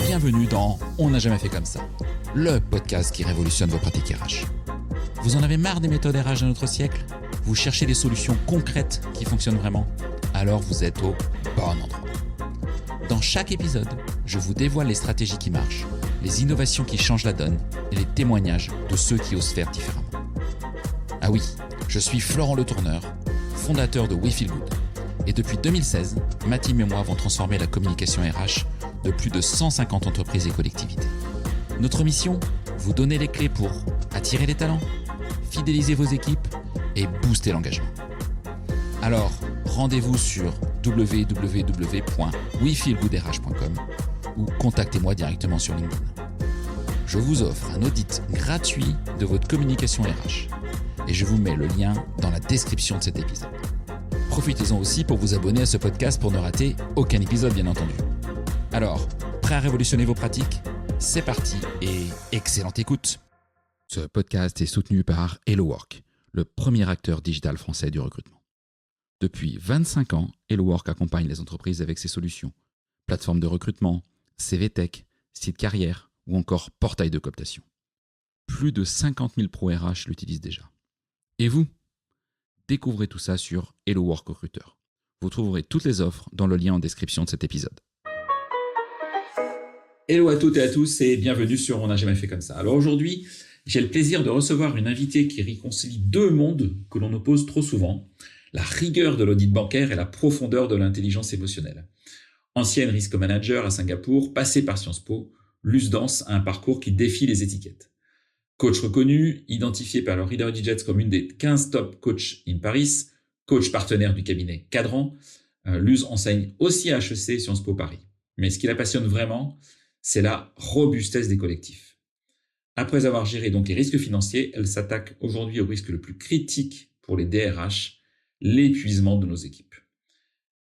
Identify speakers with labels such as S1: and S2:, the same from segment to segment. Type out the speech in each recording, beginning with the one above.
S1: Bienvenue dans On n'a jamais fait comme ça, le podcast qui révolutionne vos pratiques RH. Vous en avez marre des méthodes RH de notre siècle ? Vous cherchez des solutions concrètes qui fonctionnent vraiment ? Alors vous êtes au bon endroit. Dans chaque épisode, je vous dévoile les stratégies qui marchent, les innovations qui changent la donne et les témoignages de ceux qui osent faire différemment. Ah oui, je suis Florent Le Tourneur, fondateur de We Feel Good. Et depuis 2016, ma team et moi avons transformé la communication RH de plus de 150 entreprises et collectivités. Notre mission ? Vous donner les clés pour attirer les talents, fidéliser vos équipes et booster l'engagement. Alors, rendez-vous sur www.wefeelgoodrh.com ou contactez-moi directement sur LinkedIn. Je vous offre un audit gratuit de votre communication RH et je vous mets le lien dans la description de cet épisode. Profitez-en aussi pour vous abonner à ce podcast pour ne rater aucun épisode, bien entendu. Alors, prêt à révolutionner vos pratiques ? C'est parti et excellente écoute. Ce podcast est soutenu par HelloWork, le premier acteur digital français du recrutement. Depuis 25 ans, HelloWork accompagne les entreprises avec ses solutions. Plateforme de recrutement, CV Tech, site carrière ou encore portail de cooptation. Plus de 50 000 pros RH l'utilisent déjà. Et vous ? Découvrez tout ça sur HelloWork Recruteur. Vous trouverez toutes les offres dans le lien en description de cet épisode. Hello à toutes et à tous et bienvenue sur On n'a jamais fait comme ça. Alors aujourd'hui, j'ai le plaisir de recevoir une invitée qui réconcilie deux mondes que l'on oppose trop souvent, la rigueur de l'audit bancaire et la profondeur de l'intelligence émotionnelle. Ancienne risk manager à Singapour, passée par Sciences Po, Luce Dance a un parcours qui défie les étiquettes. Coach reconnu, identifié par le Reader Digest comme une des 15 top coachs in Paris, coach partenaire du cabinet Cadran, Luce enseigne aussi à HEC Sciences Po Paris. Mais ce qui la passionne vraiment, c'est la robustesse des collectifs. Après avoir géré donc les risques financiers, elle s'attaque aujourd'hui au risque le plus critique pour les DRH, l'épuisement de nos équipes.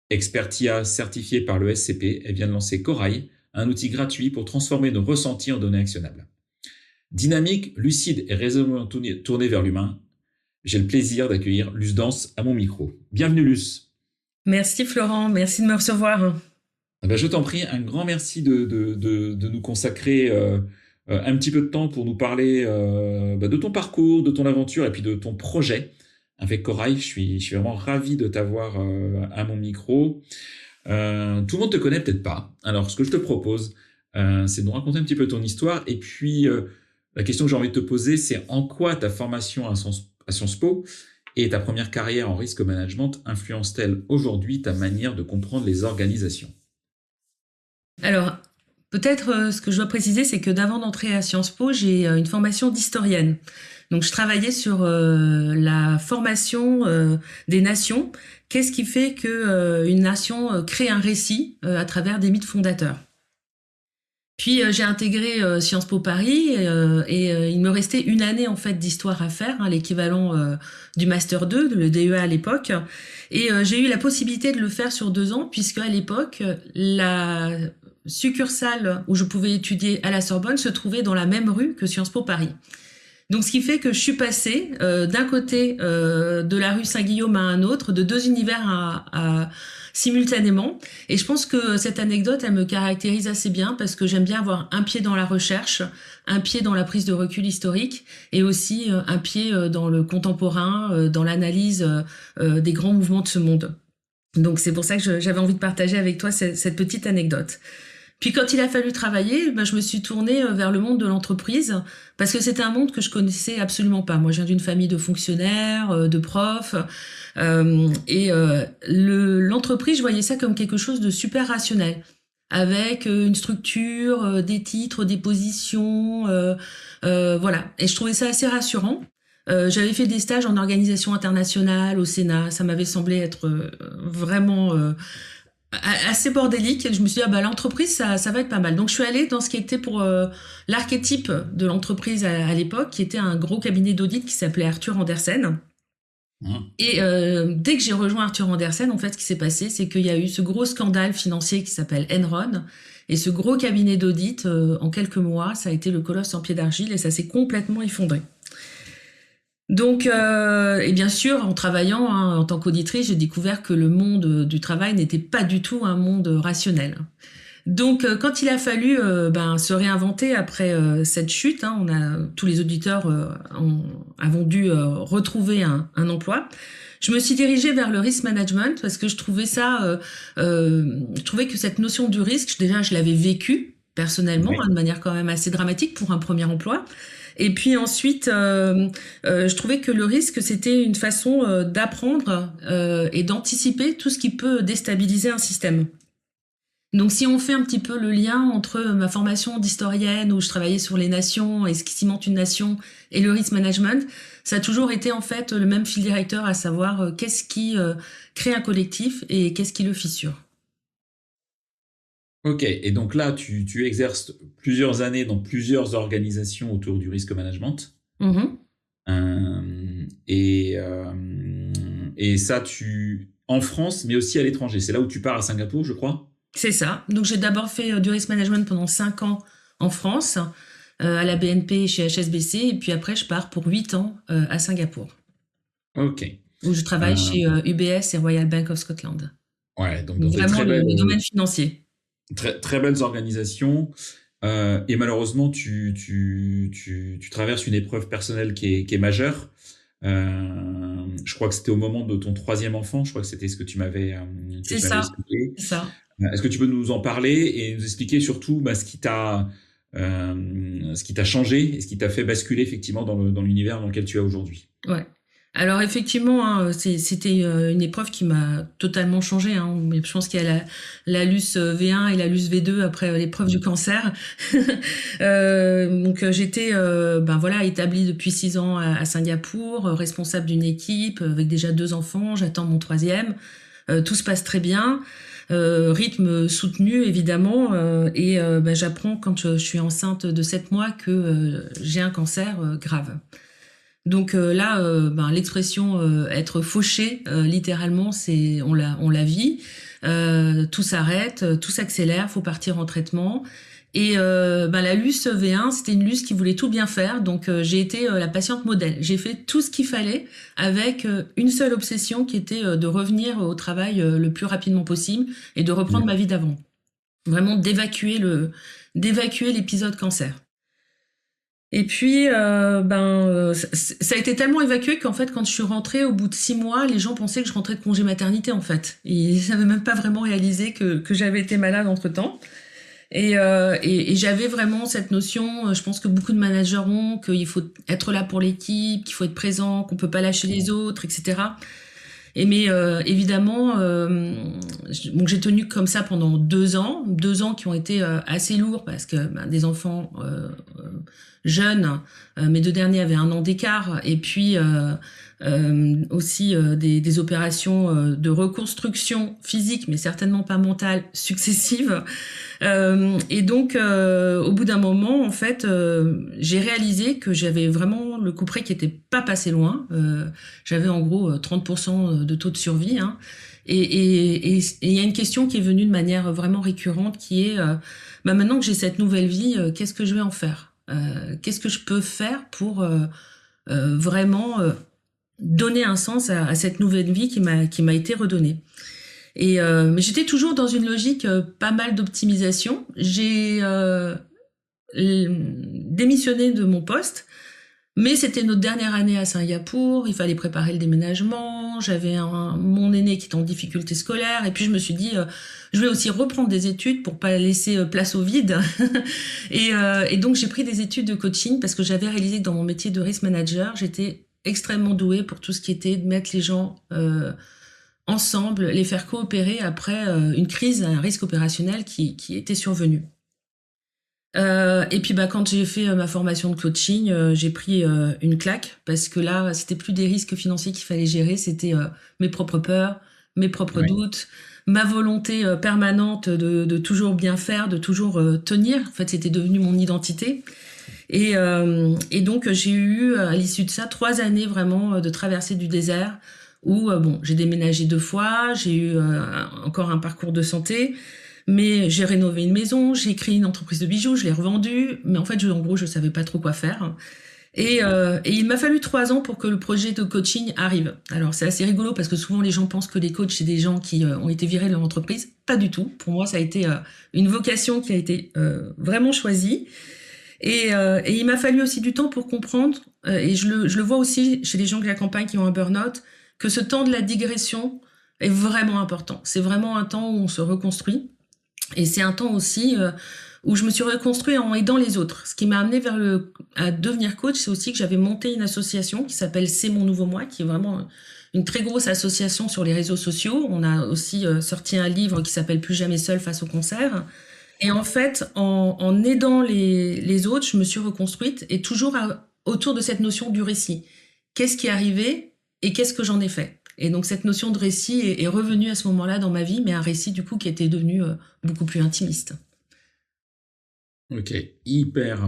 S1: Expert IA certifiée par le SCP, elle vient de lancer Corail, un outil gratuit pour transformer nos ressentis en données actionnables. Dynamique, lucide et résolument tournée vers l'humain, j'ai le plaisir d'accueillir Luce Dance à mon micro. Bienvenue Luce.
S2: Merci Florent, merci de me recevoir.
S1: Je t'en prie, un grand merci de nous consacrer un petit peu de temps pour nous parler de ton parcours, de ton aventure et puis de ton projet avec Corail. Je suis vraiment ravi de t'avoir à mon micro. Tout le monde te connaît peut-être pas. Alors, ce que je te propose, c'est de nous raconter un petit peu ton histoire. Et puis, la question que j'ai envie de te poser, c'est en quoi ta formation à Sciences Po et ta première carrière en risk management influence-t-elle aujourd'hui ta manière de comprendre les organisations ?
S2: Alors, peut-être ce que je dois préciser, c'est que d'avant d'entrer à Sciences Po, j'ai une formation d'historienne. Donc, je travaillais sur la formation des nations. Qu'est-ce qui fait qu'une nation crée un récit à travers des mythes fondateurs ? Puis, j'ai intégré Sciences Po Paris et il me restait une année en fait d'histoire à faire, l'équivalent du Master 2, le DEA à l'époque. Et j'ai eu la possibilité de le faire sur 2 ans, puisque à l'époque, la succursale où je pouvais étudier à la Sorbonne se trouvait dans la même rue que Sciences Po Paris. Donc, ce qui fait que je suis passée d'un côté de la rue Saint-Guillaume à un autre, de 2 univers simultanément. Et je pense que cette anecdote, elle me caractérise assez bien parce que j'aime bien avoir un pied dans la recherche, un pied dans la prise de recul historique et aussi un pied dans le contemporain, dans l'analyse des grands mouvements de ce monde. Donc, c'est pour ça que j'avais envie de partager avec toi cette petite anecdote. Puis quand il a fallu travailler, je me suis tournée vers le monde de l'entreprise parce que c'était un monde que je connaissais absolument pas. Moi, je viens d'une famille de fonctionnaires, de profs, l'entreprise, je voyais ça comme quelque chose de super rationnel, avec une structure, des titres, des positions, voilà. Et je trouvais ça assez rassurant. J'avais fait des stages en organisation internationale au Sénat, ça m'avait semblé être vraiment assez bordélique. Je me suis dit, l'entreprise, ça va être pas mal. Donc, je suis allée dans ce qui était pour l'archétype de l'entreprise à l'époque, qui était un gros cabinet d'audit qui s'appelait Arthur Andersen. Et dès que j'ai rejoint Arthur Andersen, en fait, ce qui s'est passé, c'est qu'il y a eu ce gros scandale financier qui s'appelle Enron. Et ce gros cabinet d'audit, en quelques mois, ça a été le colosse en pied d'argile et ça s'est complètement effondré. Donc, et bien sûr, en travaillant en tant qu'auditrice, j'ai découvert que le monde du travail n'était pas du tout un monde rationnel. Donc, quand il a fallu se réinventer après cette chute, on a tous les auditeurs avons dû retrouver un emploi. Je me suis dirigée vers le risk management parce que je trouvais je trouvais que cette notion du risque, déjà, je l'avais vécu personnellement,
S1: Oui.
S2: de manière quand même assez dramatique pour un premier emploi. Et puis ensuite, je trouvais que le risque, c'était une façon d'apprendre et d'anticiper tout ce qui peut déstabiliser un système. Donc si on fait un petit peu le lien entre ma formation d'historienne où je travaillais sur les nations et ce qui cimente une nation et le risk management, ça a toujours été en fait le même fil directeur, à savoir qu'est-ce qui crée un collectif et qu'est-ce qui le fissure.
S1: Ok, et donc là, tu exerces plusieurs années dans plusieurs organisations autour du risque management.
S2: Mhm.
S1: Et, ça, en France, mais aussi à l'étranger. C'est là où tu pars à Singapour, je crois.
S2: C'est ça. Donc j'ai d'abord fait du risk management pendant 5 ans en France, à la BNP chez HSBC, et puis après je pars pour 8 ans à Singapour,
S1: Ok.
S2: où je travaille chez UBS et Royal Bank of Scotland.
S1: Ouais, donc dans
S2: Donc
S1: des
S2: vraiment le domaine financier.
S1: très belles organisations. Et malheureusement, tu traverses une épreuve personnelle qui est majeure. Je crois que c'était au moment de ton troisième enfant. Je crois que c'était ce que tu m'avais
S2: C'est ça,
S1: expliqué.
S2: c'est ça.
S1: Est-ce que tu peux nous en parler et nous expliquer surtout ce qui t'a changé et ce qui t'a fait basculer effectivement dans l'univers dans lequel tu es aujourd'hui?
S2: Ouais. Alors effectivement, c'était une épreuve qui m'a totalement changée. Mais je pense qu'il y a la LUS V1 et la LUS V2 après l'épreuve du cancer. Donc j'étais établie depuis 6 ans à Singapour, responsable d'une équipe avec déjà 2 enfants. J'attends mon troisième. Tout se passe très bien. Rythme soutenu évidemment. J'apprends quand je suis enceinte de 7 mois que j'ai un cancer grave. Donc l'expression être fauché, littéralement, on la vit. Tout s'arrête, tout s'accélère, faut partir en traitement. Et la LUS V1, c'était une LUS qui voulait tout bien faire, donc j'ai été la patiente modèle. J'ai fait tout ce qu'il fallait avec une seule obsession qui était de revenir au travail le plus rapidement possible et de reprendre ma vie d'avant. Vraiment d'évacuer l'épisode cancer. Et puis, ça a été tellement évacué qu'en fait, quand je suis rentrée au bout de 6 mois, les gens pensaient que je rentrais de congé maternité, en fait. Ils n'avaient même pas vraiment réalisé que j'avais été malade entre-temps. Et j'avais vraiment cette notion, je pense que beaucoup de managers ont, qu'il faut être là pour l'équipe, qu'il faut être présent, qu'on peut pas lâcher les autres, etc. Mais évidemment, donc j'ai tenu comme ça pendant 2 ans qui ont été assez lourds parce que des enfants jeunes, mes 2 derniers avaient 1 an d'écart, et puis aussi des opérations de reconstruction physique, mais certainement pas mentale, successives. Et donc, au bout d'un moment, en fait, j'ai réalisé que j'avais vraiment le couperet qui était pas passé loin. J'avais en gros 30% de taux de survie. Et il y a une question qui est venue de manière vraiment récurrente, qui est maintenant que j'ai cette nouvelle vie, qu'est-ce que je vais en faire? Qu'est-ce que je peux faire pour vraiment donner un sens à cette nouvelle vie qui m'a été redonnée? Mais j'étais toujours dans une logique pas mal d'optimisation. J'ai démissionné de mon poste, mais c'était notre dernière année à Singapour, il fallait préparer le déménagement, j'avais mon aîné qui était en difficulté scolaire, et puis je me suis dit, je vais aussi reprendre des études pour pas laisser place au vide. Et donc j'ai pris des études de coaching parce que j'avais réalisé que dans mon métier de risk manager, j'étais extrêmement douée pour tout ce qui était de mettre les gens ensemble, les faire coopérer après une crise, un risque opérationnel qui était survenu. Et puis quand j'ai fait ma formation de coaching, j'ai pris une claque parce que là, c'était plus des risques financiers qu'il fallait gérer, c'était mes propres peurs, mes propres doutes, ma volonté permanente de toujours bien faire, de toujours tenir. En fait, c'était devenu mon identité. Et donc, j'ai eu à l'issue de ça 3 années vraiment de traversée du désert où j'ai déménagé 2 fois, j'ai eu encore un parcours de santé. Mais j'ai rénové une maison, j'ai créé une entreprise de bijoux, je l'ai revendue, mais en fait, en gros, je savais pas trop quoi faire. Et il m'a fallu 3 ans pour que le projet de coaching arrive. Alors c'est assez rigolo parce que souvent les gens pensent que les coachs c'est des gens qui ont été virés de leur entreprise. Pas du tout. Pour moi ça a été une vocation qui a été vraiment choisie. Et il m'a fallu aussi du temps pour comprendre, et je le vois aussi chez les gens que j'accompagne qui ont un burn-out, que ce temps de la digression est vraiment important. C'est vraiment un temps où on se reconstruit. Et c'est un temps aussi où je me suis reconstruit en aidant les autres. Ce qui m'a amené à devenir coach, c'est aussi que j'avais monté une association qui s'appelle C'est mon nouveau moi, qui est vraiment une très grosse association sur les réseaux sociaux. On a aussi sorti un livre qui s'appelle Plus jamais seul face au cancer. Et en fait, en aidant les autres, je me suis reconstruite et toujours autour de cette notion du récit. Qu'est-ce qui est arrivé et qu'est-ce que j'en ai fait? Et donc cette notion de récit est revenue à ce moment-là dans ma vie, mais un récit du coup qui était devenu beaucoup plus intimiste.
S1: Ok, hyper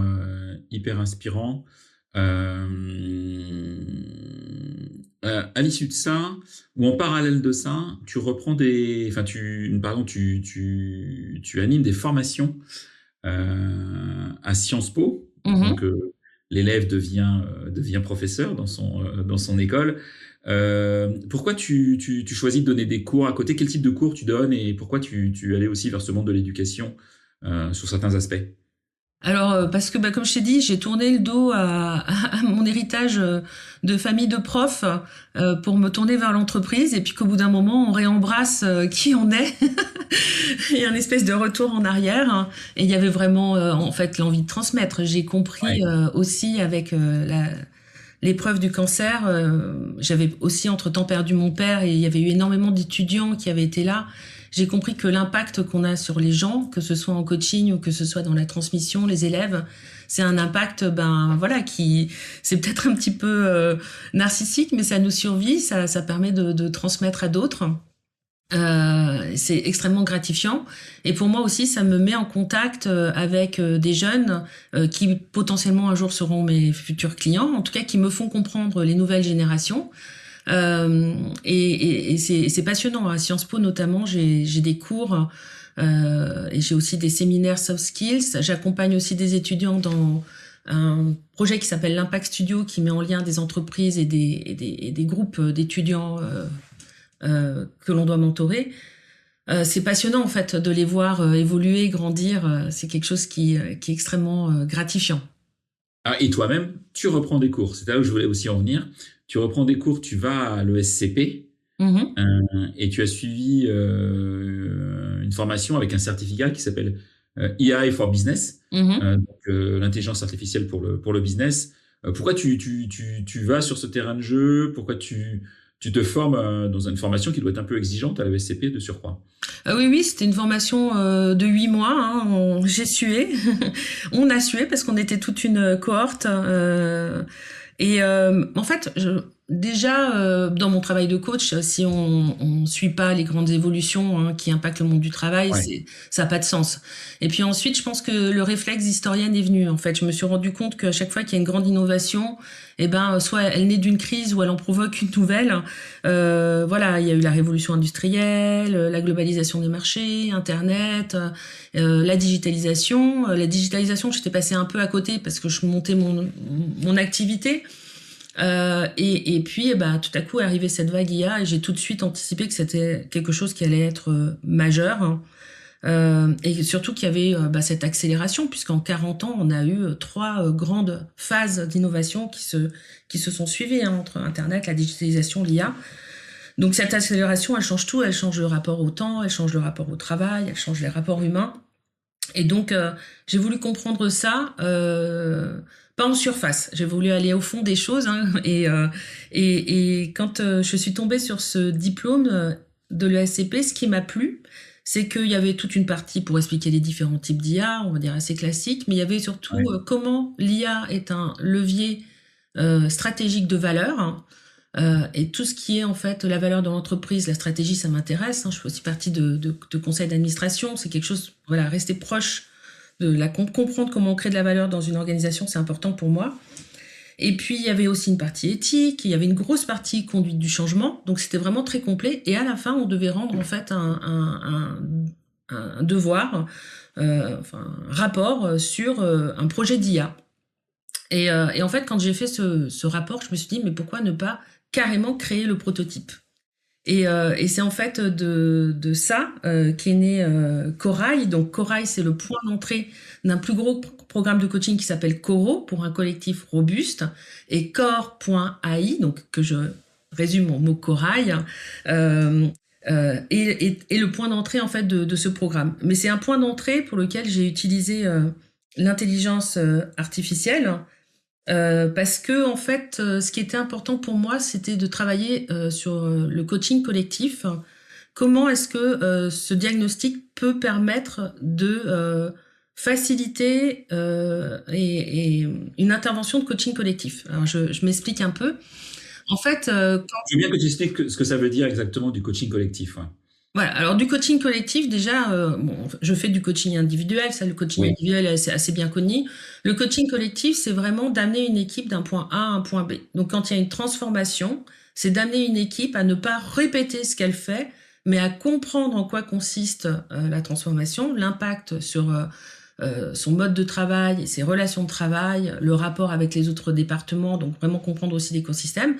S1: inspirant. Euh, à l'issue de ça, ou en parallèle de ça, tu reprends tu animes des formations à Sciences Po.
S2: Mhm.
S1: Donc, l'élève devient professeur dans son école. Pourquoi tu choisis de donner des cours à côté? Quel type de cours tu donnes et pourquoi tu allais aussi vers ce monde de l'éducation sur certains aspects?
S2: Alors, parce que, comme je t'ai dit, j'ai tourné le dos à mon héritage de famille de profs pour me tourner vers l'entreprise et puis qu'au bout d'un moment, on réembrasse qui on est. Il y a une espèce de retour en arrière hein. Et il y avait vraiment, en fait, l'envie de transmettre. J'ai compris
S1: Ouais.
S2: aussi avec l'épreuve du cancer, j'avais aussi entre-temps perdu mon père et il y avait eu énormément d'étudiants qui avaient été là. J'ai compris que l'impact qu'on a sur les gens, que ce soit en coaching ou que ce soit dans la transmission, les élèves, c'est un impact, voilà, qui c'est peut-être un petit peu narcissique, mais ça nous survit, ça permet de transmettre à d'autres. C'est extrêmement gratifiant et pour moi aussi ça me met en contact avec des jeunes qui potentiellement un jour seront mes futurs clients, en tout cas qui me font comprendre les nouvelles générations et c'est passionnant. À Sciences Po notamment, j'ai des cours et j'ai aussi des séminaires soft skills. J'accompagne aussi des étudiants dans un projet qui s'appelle l'Impact Studio qui met en lien des entreprises et des groupes d'étudiants que l'on doit mentorer. C'est passionnant en fait de les voir évoluer, grandir. C'est quelque chose qui est extrêmement gratifiant.
S1: Ah, et toi-même, tu reprends des cours. C'est là où je voulais aussi en venir. Tu reprends des cours, tu vas à l'ESCP
S2: Mhm,
S1: et tu as suivi une formation avec un certificat qui s'appelle AI for Business,
S2: mhm.
S1: l'intelligence artificielle pour le business. Pourquoi tu vas sur ce terrain de jeu? Pourquoi tu te formes dans une formation qui doit être un peu exigeante à l'ESCP de surcroît?
S2: Oui, oui, c'était une formation de 8 mois. Hein. J'ai sué. On a sué parce qu'on était toute une cohorte. En fait, déjà, dans mon travail de coach, si on suit pas les grandes évolutions hein, qui impactent le monde du travail,
S1: Ouais.
S2: ça n'a pas de sens. Et puis ensuite, je pense que le réflexe d'historienne est venu. En fait, je me suis rendu compte qu'à chaque fois qu'il y a une grande innovation, soit elle naît d'une crise ou elle en provoque une nouvelle. Voilà, il y a eu la révolution industrielle, la globalisation des marchés, Internet, la digitalisation. La digitalisation, j'étais passée un peu à côté parce que je montais mon activité. Et puis, tout à coup est arrivée cette vague IA et j'ai tout de suite anticipé que c'était quelque chose qui allait être majeur. Hein. Et surtout qu'il y avait cette accélération, puisqu'en 40 ans, on a eu 3 grandes phases d'innovation qui se sont suivies hein, entre Internet, la digitalisation, l'IA. Donc cette accélération, elle change tout, elle change le rapport au temps, elle change le rapport au travail, elle change les rapports humains. Et donc, j'ai voulu comprendre ça, pas en surface. J'ai voulu aller au fond des choses. Hein, et quand je suis tombée sur ce diplôme de l'ESCP, ce qui m'a plu, c'est qu'il y avait toute une partie pour expliquer les différents types d'IA, on va dire assez classique, mais il y avait surtout
S1: Ouais.
S2: comment l'IA est un levier stratégique de valeur. Hein, et tout ce qui est en fait la valeur dans l'entreprise, la stratégie, ça m'intéresse. Hein. Je fais aussi partie de conseils d'administration. C'est quelque chose, voilà, rester proche comprendre comment on crée de la valeur dans une organisation, c'est important pour moi. Et puis il y avait aussi une partie éthique, il y avait une grosse partie conduite du changement. Donc c'était vraiment très complet. Et à la fin, on devait rendre en fait un devoir, un rapport sur un projet d'IA. Et en fait, quand j'ai fait ce rapport, je me suis dit, mais pourquoi ne pas carrément créer le prototype? Et c'est en fait de ça qu'est né Corail. Donc Corail, c'est le point d'entrée d'un plus gros programme de coaching qui s'appelle Coro pour un collectif robuste, et Core.ai, donc que je résume en mot Corail, et le point d'entrée en fait de ce programme. Mais c'est un point d'entrée pour lequel j'ai utilisé l'intelligence artificielle. Parce que en fait, ce qui était important pour moi, c'était de travailler sur le coaching collectif. Comment est-ce que ce diagnostic peut permettre de faciliter et une intervention de coaching collectif? Alors, je m'explique un peu. En fait,
S1: Je veux bien que tu expliques ce que ça veut dire exactement du coaching collectif. Ouais.
S2: voilà. Alors du coaching collectif, déjà, bon, je fais du coaching individuel. Ça, le coaching
S1: Oui.
S2: individuel, c'est assez bien connu. Le coaching collectif, c'est vraiment d'amener une équipe d'un point A à un point B. Donc quand il y a une transformation, c'est d'amener une équipe à ne pas répéter ce qu'elle fait, mais à comprendre en quoi consiste la transformation, l'impact sur son mode de travail, ses relations de travail, le rapport avec les autres départements, donc vraiment comprendre aussi l'écosystème,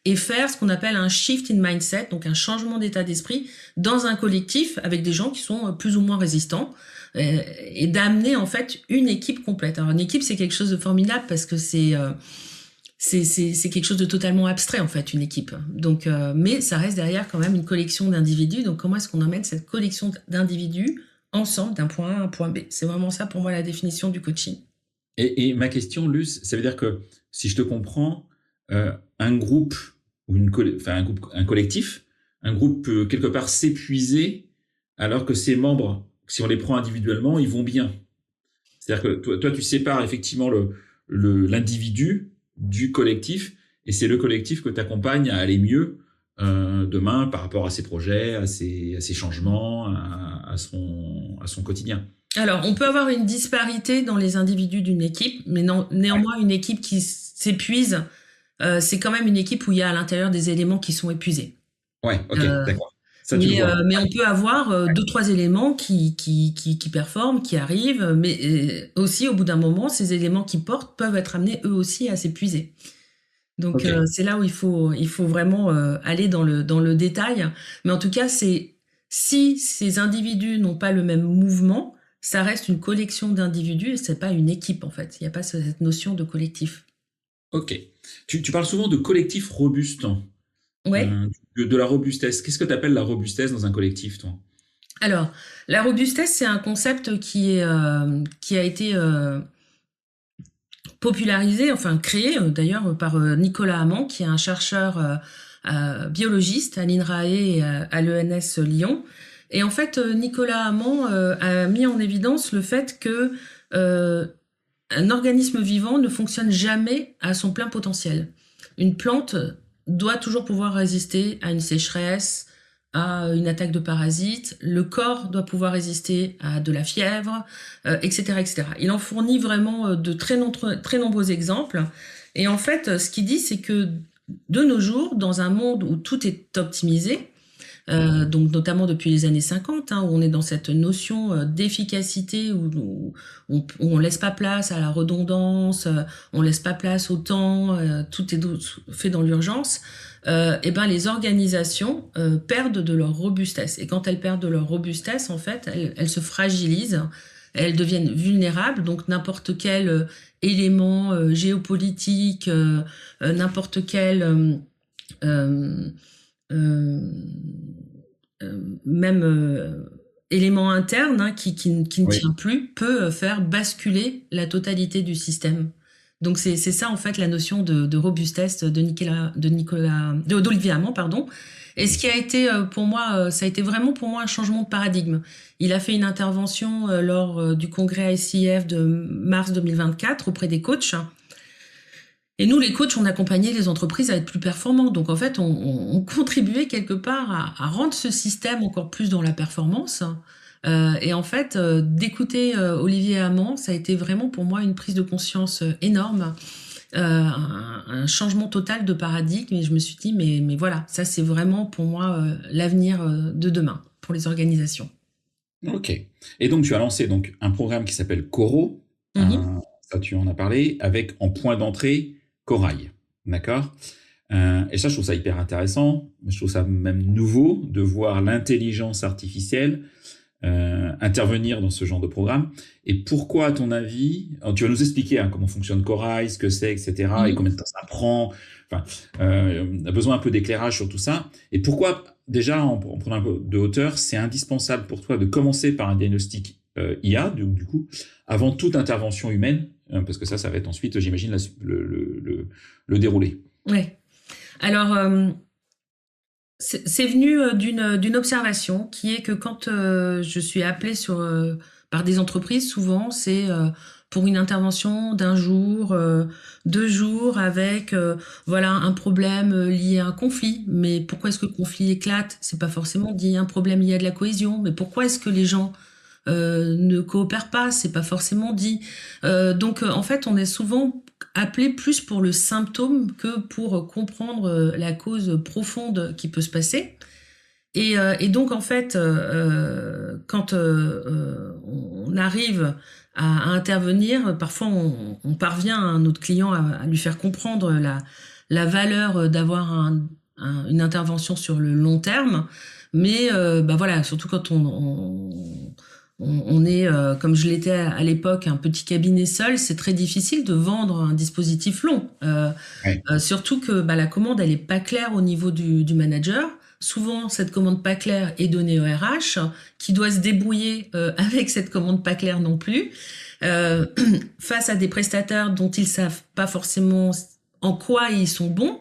S2: et faire ce qu'on appelle un shift in mindset, donc un changement d'état d'esprit dans un collectif avec des gens qui sont plus ou moins résistants, et d'amener en fait une équipe complète. Alors une équipe, c'est quelque chose de formidable parce que c'est quelque chose de totalement abstrait en fait, une équipe. Donc, mais ça reste derrière quand même une collection d'individus. Donc comment est-ce qu'on emmène cette collection d'individus ensemble d'un point A à un point B? C'est vraiment ça pour moi la définition du coaching.
S1: Et ma question, Luce, ça veut dire que si je te comprends, un groupe ou un collectif, un groupe peut quelque part s'épuiser alors que ses membres, si on les prend individuellement, ils vont bien. C'est-à-dire que toi, tu sépares effectivement l'individu du collectif, et c'est le collectif que tu accompagnes à aller mieux demain par rapport à ses projets, à ses changements, à son quotidien.
S2: Alors, on peut avoir une disparité dans les individus d'une équipe, mais néanmoins, une équipe qui s'épuise, c'est quand même une équipe où il y a à l'intérieur des éléments qui sont épuisés.
S1: Ouais, ok, d'accord. Ça, tu le vois.
S2: Mais on peut avoir deux, trois éléments qui performent, qui arrivent, mais aussi, au bout d'un moment, ces éléments qui portent peuvent être amenés eux aussi à s'épuiser. Donc,
S1: Ok.
S2: c'est là où il faut vraiment aller dans le détail. Mais en tout cas, si ces individus n'ont pas le même mouvement, ça reste une collection d'individus et c'est pas une équipe en fait. Il n'y a pas cette notion de collectif.
S1: Ok. Tu parles souvent de collectif robuste,
S2: Ouais.
S1: de la robustesse. Qu'est-ce que tu appelles la robustesse dans un collectif, toi?
S2: Alors, la robustesse, c'est un concept qui a été popularisé, enfin créé d'ailleurs par Nicolas Hamon, qui est un chercheur biologiste à l'INRAE et à l'ENS Lyon. Et en fait, Nicolas Hamon a mis en évidence le fait que un organisme vivant ne fonctionne jamais à son plein potentiel. Une plante doit toujours pouvoir résister à une sécheresse, à une attaque de parasites. Le corps doit pouvoir résister à de la fièvre, etc., etc. Il en fournit vraiment de très nombreux exemples. Et en fait, ce qu'il dit, c'est que de nos jours, dans un monde où tout est optimisé, donc notamment depuis les années 50, où on est dans cette notion d'efficacité, où on laisse pas place à la redondance, on laisse pas place au temps, tout est fait dans l'urgence. Et ben les organisations perdent de leur robustesse. Et quand elles perdent de leur robustesse, en fait, elles se fragilisent, elles deviennent vulnérables. Donc n'importe quel élément géopolitique, n'importe quel même élément interne qui ne tient plus peut faire basculer la totalité du système. Donc c'est ça en fait la notion de robustesse d'Olivier Hamon, pardon. Et ce qui a été pour moi, ça a été vraiment pour moi un changement de paradigme. Il a fait une intervention lors du congrès ICF de mars 2024 auprès des coachs. Et nous, les coachs, on accompagnait les entreprises à être plus performantes. Donc, en fait, on contribuait quelque part à rendre ce système encore plus dans la performance. Et en fait, d'écouter Olivier Hamon, ça a été vraiment pour moi une prise de conscience énorme, un changement total de paradigme. Et je me suis dit, mais voilà, ça c'est vraiment pour moi l'avenir de demain pour les organisations.
S1: Ok. Et donc, tu as lancé donc un programme qui s'appelle Coro.
S2: Mm-hmm.
S1: ça tu en as parlé, avec en point d'entrée Corail, d'accord? Et ça, je trouve ça hyper intéressant. Je trouve ça même nouveau de voir l'intelligence artificielle intervenir dans ce genre de programme. Et pourquoi, à ton avis, alors, tu vas nous expliquer comment fonctionne Corail, ce que c'est, etc., et
S2: Mhm.
S1: combien de temps ça prend. Enfin, on a besoin un peu d'éclairage sur tout ça. Et pourquoi, déjà, en prenant un peu de hauteur, c'est indispensable pour toi de commencer par un diagnostic IA, du coup, avant toute intervention humaine, parce que ça va être ensuite, j'imagine, le déroulé.
S2: Ouais. Alors, c'est venu d'une observation qui est que quand je suis appelée par des entreprises, souvent c'est pour une intervention d'un jour, 2 jours avec voilà un problème lié à un conflit. Mais pourquoi est-ce que le conflit éclate? C'est pas forcément dit un problème lié à de la cohésion. Mais pourquoi est-ce que les gens ne coopèrent pas? C'est pas forcément dit. Donc en fait, on est souvent appelé plus pour le symptôme que pour comprendre la cause profonde qui peut se passer. Et donc, en fait, quand on arrive à intervenir, parfois on parvient à notre client à lui faire comprendre la valeur d'avoir une intervention sur le long terme. Mais bah voilà, surtout quand on est, comme je l'étais à l'époque, un petit cabinet seul, c'est très difficile de vendre un dispositif long.
S1: Ouais.
S2: Surtout que bah, la commande, elle est pas claire au niveau du manager. Souvent, cette commande pas claire est donnée au RH, qui doit se débrouiller avec cette commande pas claire non plus, euh, face à des prestataires dont ils savent pas forcément en quoi ils sont bons.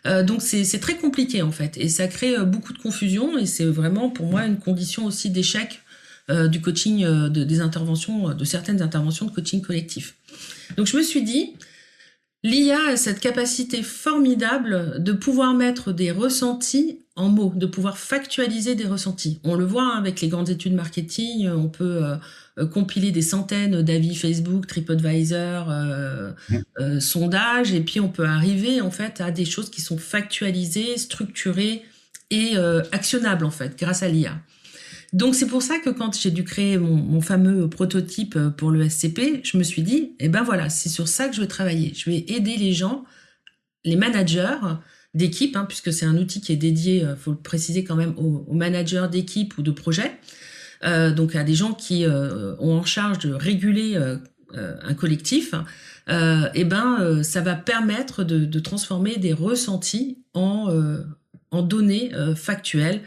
S2: Donc c'est très compliqué en fait, et ça crée beaucoup de confusion, et c'est vraiment pour moi une condition aussi d'échec du coaching, des interventions, de certaines interventions de coaching collectif. Donc je me suis dit, l'IA a cette capacité formidable de pouvoir mettre des ressentis en mots, de pouvoir factualiser des ressentis. On le voit avec les grandes études marketing, on peut compiler des centaines d'avis Facebook, TripAdvisor, sondages, et puis on peut arriver en fait à des choses qui sont factualisées, structurées et actionnables en fait grâce à l'IA. Donc c'est pour ça que quand j'ai dû créer mon fameux prototype pour le SCP, je me suis dit, eh ben voilà, c'est sur ça que je vais travailler. Je vais aider les gens, les managers d'équipe, puisque c'est un outil qui est dédié, faut le préciser quand même, aux managers d'équipe ou de projet, donc à des gens qui ont en charge de réguler un collectif. Ça va permettre de transformer des ressentis en données factuelles,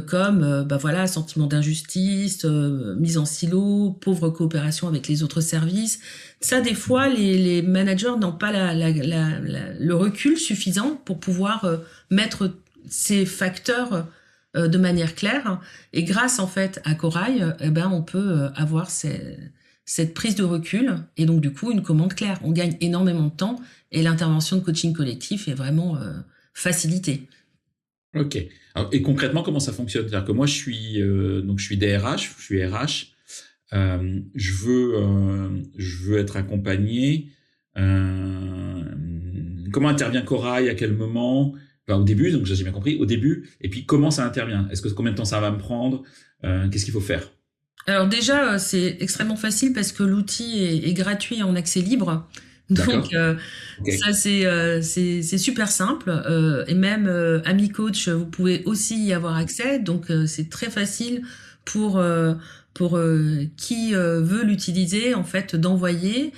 S2: comme bah voilà, sentiment d'injustice, mise en silo, pauvre coopération avec les autres services. Ça, des fois, les managers n'ont pas le recul suffisant pour pouvoir mettre ces facteurs de manière claire. Et grâce en fait à Corail, on peut avoir cette prise de recul, et donc du coup une commande claire. On gagne énormément de temps, et l'intervention de coaching collectif est vraiment facilitée.
S1: Ok. Alors, et concrètement, comment ça fonctionne? C'est-à-dire que moi, je suis DRH, je suis RH. Je veux être accompagné. Euh, Comment intervient Corail? À quel moment? Enfin, au début, donc j'ai bien compris. Au début. Et puis, comment ça intervient? Combien de temps ça va me prendre? Qu'est-ce qu'il faut faire?
S2: Alors déjà, c'est extrêmement facile parce que l'outil est gratuit et en accès libre.
S1: D'accord.
S2: Donc
S1: Ok.
S2: ça c'est super simple, et même AmiCoach, vous pouvez aussi y avoir accès. Donc c'est très facile pour qui veut l'utiliser en fait, d'envoyer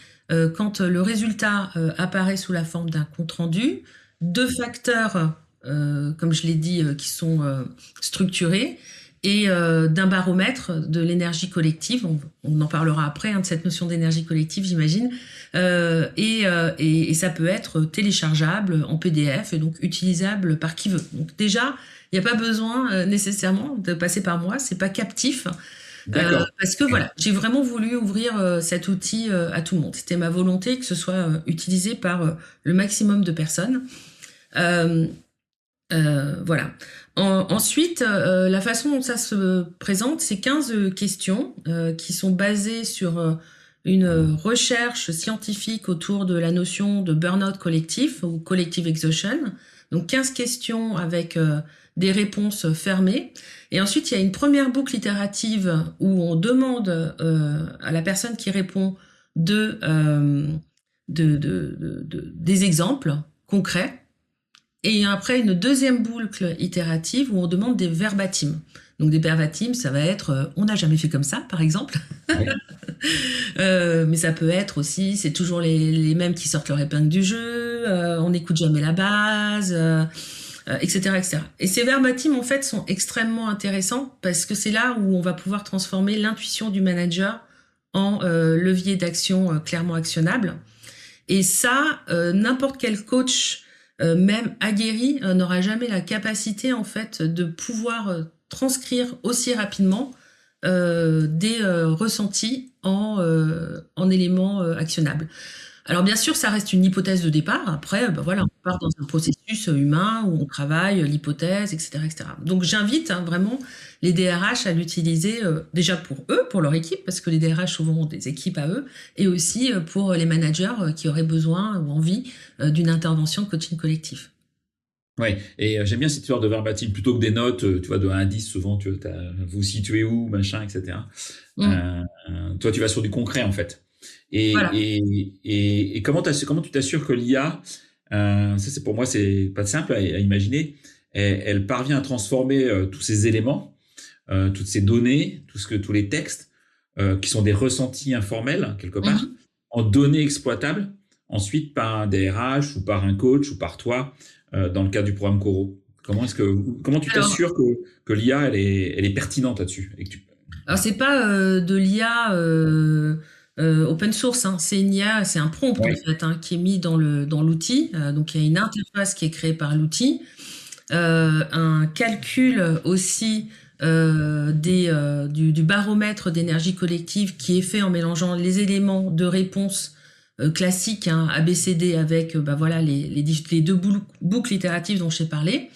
S2: quand le résultat apparaît sous la forme d'un compte rendu, deux facteurs comme je l'ai dit qui sont structurés, et d'un baromètre de l'énergie collective. On en parlera après de cette notion d'énergie collective, j'imagine. Et ça peut être téléchargeable en PDF et donc utilisable par qui veut. Donc déjà, il n'y a pas besoin nécessairement de passer par moi, c'est pas captif.
S1: D'accord.
S2: Parce que voilà, j'ai vraiment voulu ouvrir cet outil à tout le monde. C'était ma volonté que ce soit utilisé par le maximum de personnes. Euh, voilà. Ensuite, la façon dont ça se présente, c'est 15 questions qui sont basées sur une recherche scientifique autour de la notion de burn-out collectif ou collective exhaustion. Donc 15 questions avec des réponses fermées. Et ensuite, il y a une première boucle itérative où on demande à la personne qui répond des exemples concrets. Et après, une deuxième boucle itérative où on demande des verbatim. Donc des verbatim, ça va être on n'a jamais fait comme ça, par exemple.
S1: Oui.
S2: Mais ça peut être aussi, c'est toujours les mêmes qui sortent leur épingle du jeu, on n'écoute jamais la base, etc., etc. Et ces verbatim, en fait, sont extrêmement intéressants parce que c'est là où on va pouvoir transformer l'intuition du manager en levier d'action clairement actionnable. Et ça, n'importe quel coach, même aguerri, n'aura jamais la capacité, en fait, de pouvoir transcrire aussi rapidement des ressentis en éléments actionnables. Alors bien sûr, ça reste une hypothèse de départ. Après, voilà, on part dans un processus humain où on travaille l'hypothèse, etc., etc. Donc j'invite vraiment les DRH à l'utiliser déjà pour eux, pour leur équipe, parce que les DRH souvent ont des équipes à eux, et aussi pour les managers qui auraient besoin ou envie d'une intervention de coaching collectif.
S1: Ouais, et j'aime bien cette histoire de verbatim plutôt que des notes, tu vois, de 1 à 10, souvent, vous situez où, machin, etc. Toi, tu vas sur du concret, en fait.
S2: Voilà.
S1: Et comment tu t'assures que l'IA, ça c'est pour moi, c'est pas simple à imaginer, elle parvient à transformer tous ces éléments, toutes ces données, tous les textes, qui sont des ressentis informels, quelque part, en données exploitables, ensuite par un DRH ou par un coach ou par toi, dans le cadre du programme Coro. Comment tu t'assures que l'IA elle est pertinente là-dessus
S2: Alors c'est pas de l'IA open source, hein. C'est une IA, c'est un prompt en fait qui est mis dans l'outil. Donc il y a une interface qui est créée par l'outil, un calcul aussi du baromètre d'énergie collective qui est fait en mélangeant les éléments de réponse classiques, hein, ABCD avec voilà les deux boucles itératives dont j'ai parlé.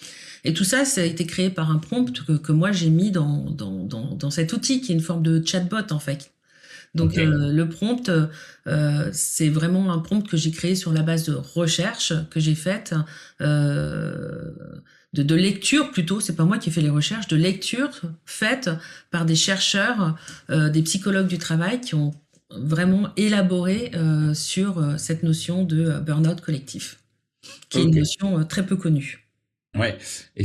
S2: Et tout ça, ça a été créé par un prompt que moi j'ai mis dans cet outil qui est une forme de chatbot en fait. Donc le prompt, c'est vraiment un prompt que j'ai créé sur la base de recherches que j'ai faites, de lecture plutôt, c'est pas moi qui ai fait les recherches, de lecture faites par des chercheurs, des psychologues du travail qui ont vraiment élaboré sur cette notion de burn-out collectif, qui est une notion très peu connue.
S1: Ouais, et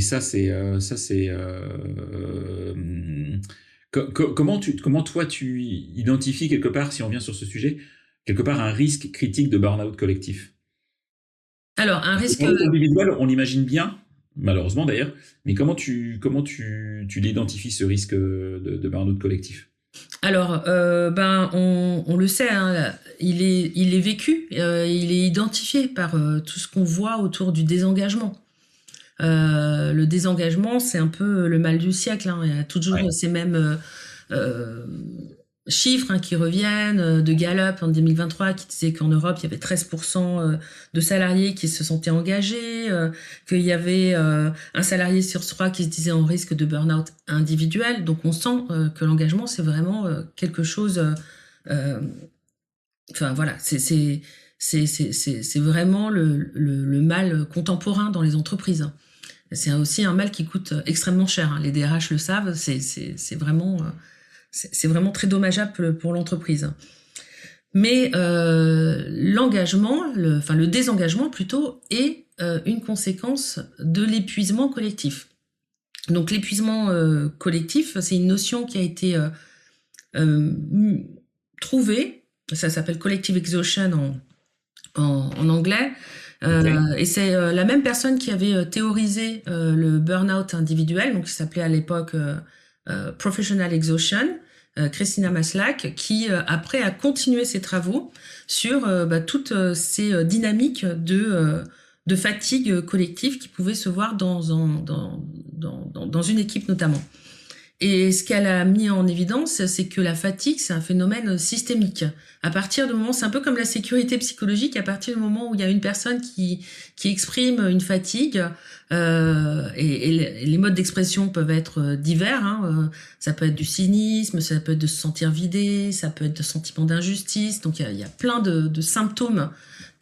S1: comment toi tu identifies quelque part, si on vient sur ce sujet, quelque part un risque critique de burn-out collectif?
S2: Alors un risque
S1: individuel, on l'imagine bien, malheureusement d'ailleurs, mais comment tu l'identifies ce risque de burn-out collectif?
S2: Alors, on le sait, hein, il est vécu, il est identifié par tout ce qu'on voit autour du désengagement. Le désengagement, c'est un peu le mal du siècle, hein. Il y a toujours ces mêmes chiffres qui reviennent de Gallup en 2023 qui disait qu'en Europe, il y avait 13% de salariés qui se sentaient engagés, qu'il y avait un salarié sur 3 qui se disait en risque de burn-out individuel. Donc on sent que l'engagement, c'est vraiment quelque chose... Enfin voilà, c'est vraiment le mal contemporain dans les entreprises. C'est aussi un mal qui coûte extrêmement cher, hein. Les DRH le savent, c'est vraiment très dommageable pour l'entreprise. Mais le désengagement plutôt est une conséquence de l'épuisement collectif. Donc l'épuisement collectif, c'est une notion qui a été trouvée, ça s'appelle collective exhaustion en anglais. Et c'est la même personne qui avait théorisé le burn-out individuel, donc qui s'appelait à l'époque professional exhaustion, Christina Maslach, qui après a continué ses travaux sur toutes ces dynamiques de fatigue collective qui pouvaient se voir dans une équipe notamment. Et ce qu'elle a mis en évidence, c'est que la fatigue, c'est un phénomène systémique. À partir du moment, c'est un peu comme la sécurité psychologique, à partir du moment où il y a une personne qui exprime une fatigue, et les modes d'expression peuvent être divers, hein, ça peut être du cynisme, ça peut être de se sentir vidé, ça peut être de sentiment d'injustice, donc il y a plein de symptômes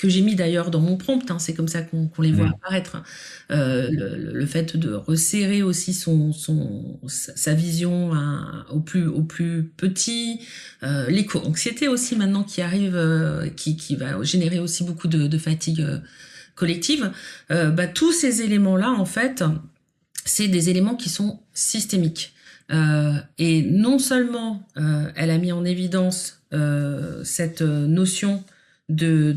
S2: que j'ai mis d'ailleurs dans mon prompt, hein, c'est comme ça qu'on les voit apparaître. Le fait de resserrer aussi sa vision au plus petit, l'éco-anxiété aussi maintenant qui arrive, qui va générer aussi beaucoup de fatigue collective. Tous ces éléments-là, en fait, c'est des éléments qui sont systémiques. Et non seulement elle a mis en évidence cette notion de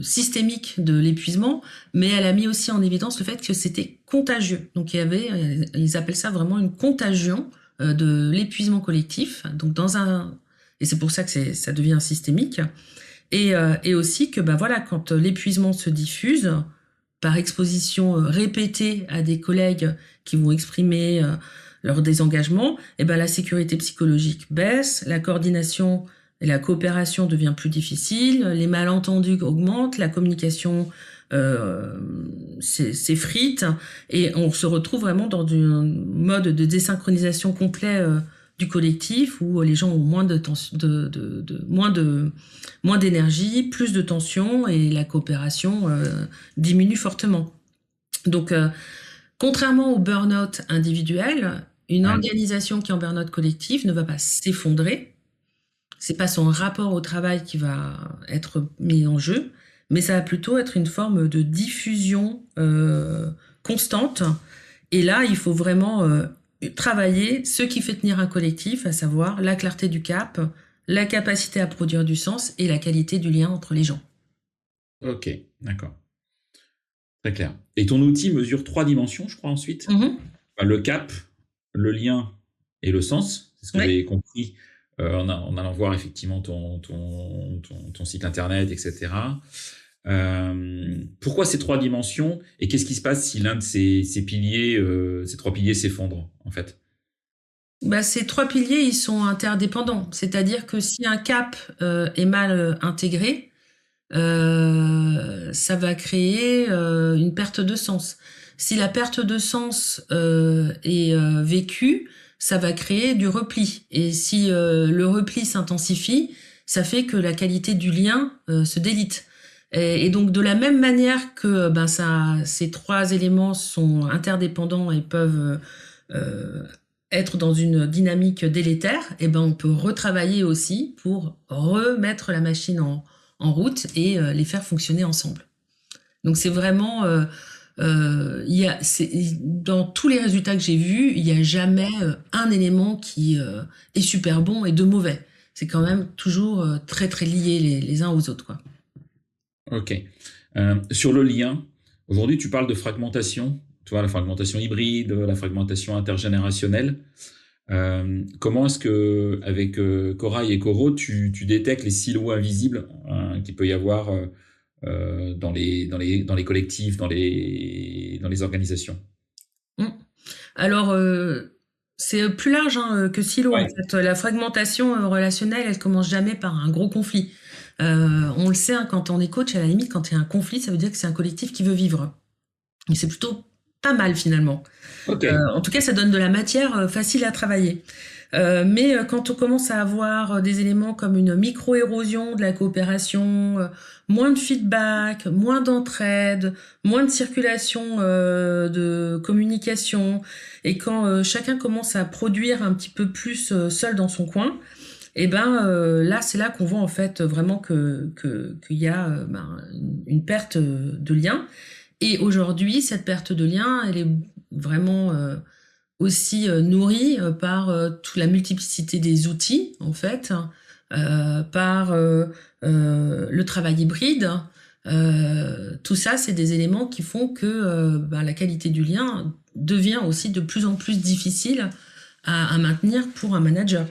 S2: systémique de l'épuisement, mais elle a mis aussi en évidence le fait que c'était contagieux. Donc ils appellent ça vraiment une contagion de l'épuisement collectif. Donc et c'est pour ça que ça devient systémique. Et aussi que quand l'épuisement se diffuse par exposition répétée à des collègues qui vont exprimer leur désengagement, la sécurité psychologique baisse, la coordination et la coopération devient plus difficile, les malentendus augmentent, la communication s'effrite, et on se retrouve vraiment dans un mode de désynchronisation complet du collectif où les gens ont moins d'énergie, plus de tension, et la coopération diminue fortement. Donc, contrairement au burn-out individuel, une organisation qui est en burn-out collectif ne va pas s'effondrer. C'est pas son rapport au travail qui va être mis en jeu, mais ça va plutôt être une forme de diffusion constante. Et là, il faut vraiment travailler ce qui fait tenir un collectif, à savoir la clarté du cap, la capacité à produire du sens et la qualité du lien entre les gens.
S1: Ok, d'accord. Très clair. Et ton outil mesure 3 dimensions, je crois, ensuite. Le cap, le lien et le sens. C'est ce que j'ai compris en allant voir effectivement ton site internet, etc. Pourquoi ces 3 dimensions, et qu'est-ce qui se passe si l'un de ces piliers, ces 3 piliers s'effondre, en fait?
S2: Ces 3 piliers, ils sont interdépendants. C'est-à-dire que si un cap est mal intégré, ça va créer une perte de sens. Si la perte de sens est vécue, ça va créer du repli. Et si le repli s'intensifie, ça fait que la qualité du lien se délite. Et donc, de la même manière que ces 3 éléments sont interdépendants et peuvent être dans une dynamique délétère, on peut retravailler aussi pour remettre la machine en route et les faire fonctionner ensemble. Donc, c'est vraiment... dans tous les résultats que j'ai vus, il n'y a jamais un élément qui est super bon et 2 mauvais. C'est quand même toujours très, très lié les uns aux autres, quoi.
S1: Ok. Sur le lien, aujourd'hui, tu parles de fragmentation, tu vois, la fragmentation hybride, la fragmentation intergénérationnelle. Comment est-ce que, avec Corail et Coro, tu détectes les silos invisibles qu'il peut y avoir dans les collectifs, dans les organisations?
S2: Alors, c'est plus large que silo. En fait. La fragmentation relationnelle, elle commence jamais par un gros conflit. On le sait, quand on est coach, à la limite, quand il y a un conflit, ça veut dire que c'est un collectif qui veut vivre. Mais c'est plutôt pas mal, finalement.
S1: Okay.
S2: En tout cas, ça donne de la matière facile à travailler. Mais quand on commence à avoir des éléments comme une micro-érosion de la coopération, moins de feedback, moins d'entraide, moins de circulation de communication, et quand chacun commence à produire un petit peu plus seul dans son coin, là, c'est là qu'on voit en fait vraiment qu'il y a une perte de lien. Et aujourd'hui, cette perte de lien, elle est vraiment aussi nourrie par toute la multiplicité des outils, en fait, par le travail hybride. Tout ça, c'est des éléments qui font que la qualité du lien devient aussi de plus en plus difficile à maintenir pour un manager.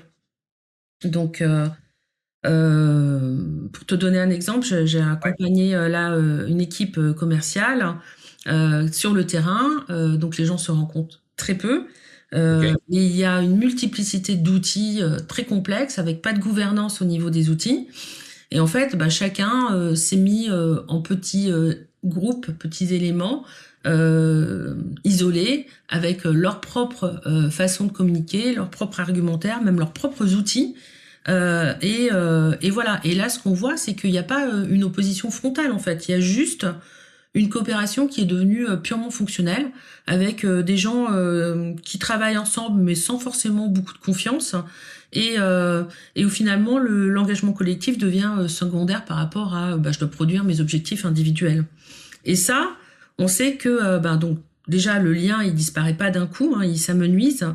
S2: Donc, pour te donner un exemple, j'ai accompagné une équipe commerciale sur le terrain, donc les gens se rencontrent très peu. Et il y a une multiplicité d'outils très complexes avec pas de gouvernance au niveau des outils. Et en fait, chacun s'est mis en petits groupes, petits éléments isolés avec leur propre façon de communiquer, leur propre argumentaire, même leurs propres outils. Et voilà. Et là, ce qu'on voit, c'est qu'il n'y a pas une opposition frontale, en fait. Il y a juste une coopération qui est devenue purement fonctionnelle, avec des gens qui travaillent ensemble, mais sans forcément beaucoup de confiance. Et où finalement, l'engagement collectif devient secondaire par rapport à je dois produire mes objectifs individuels. Et ça, on sait que donc déjà le lien il disparaît pas d'un coup, hein, il s'amenuise.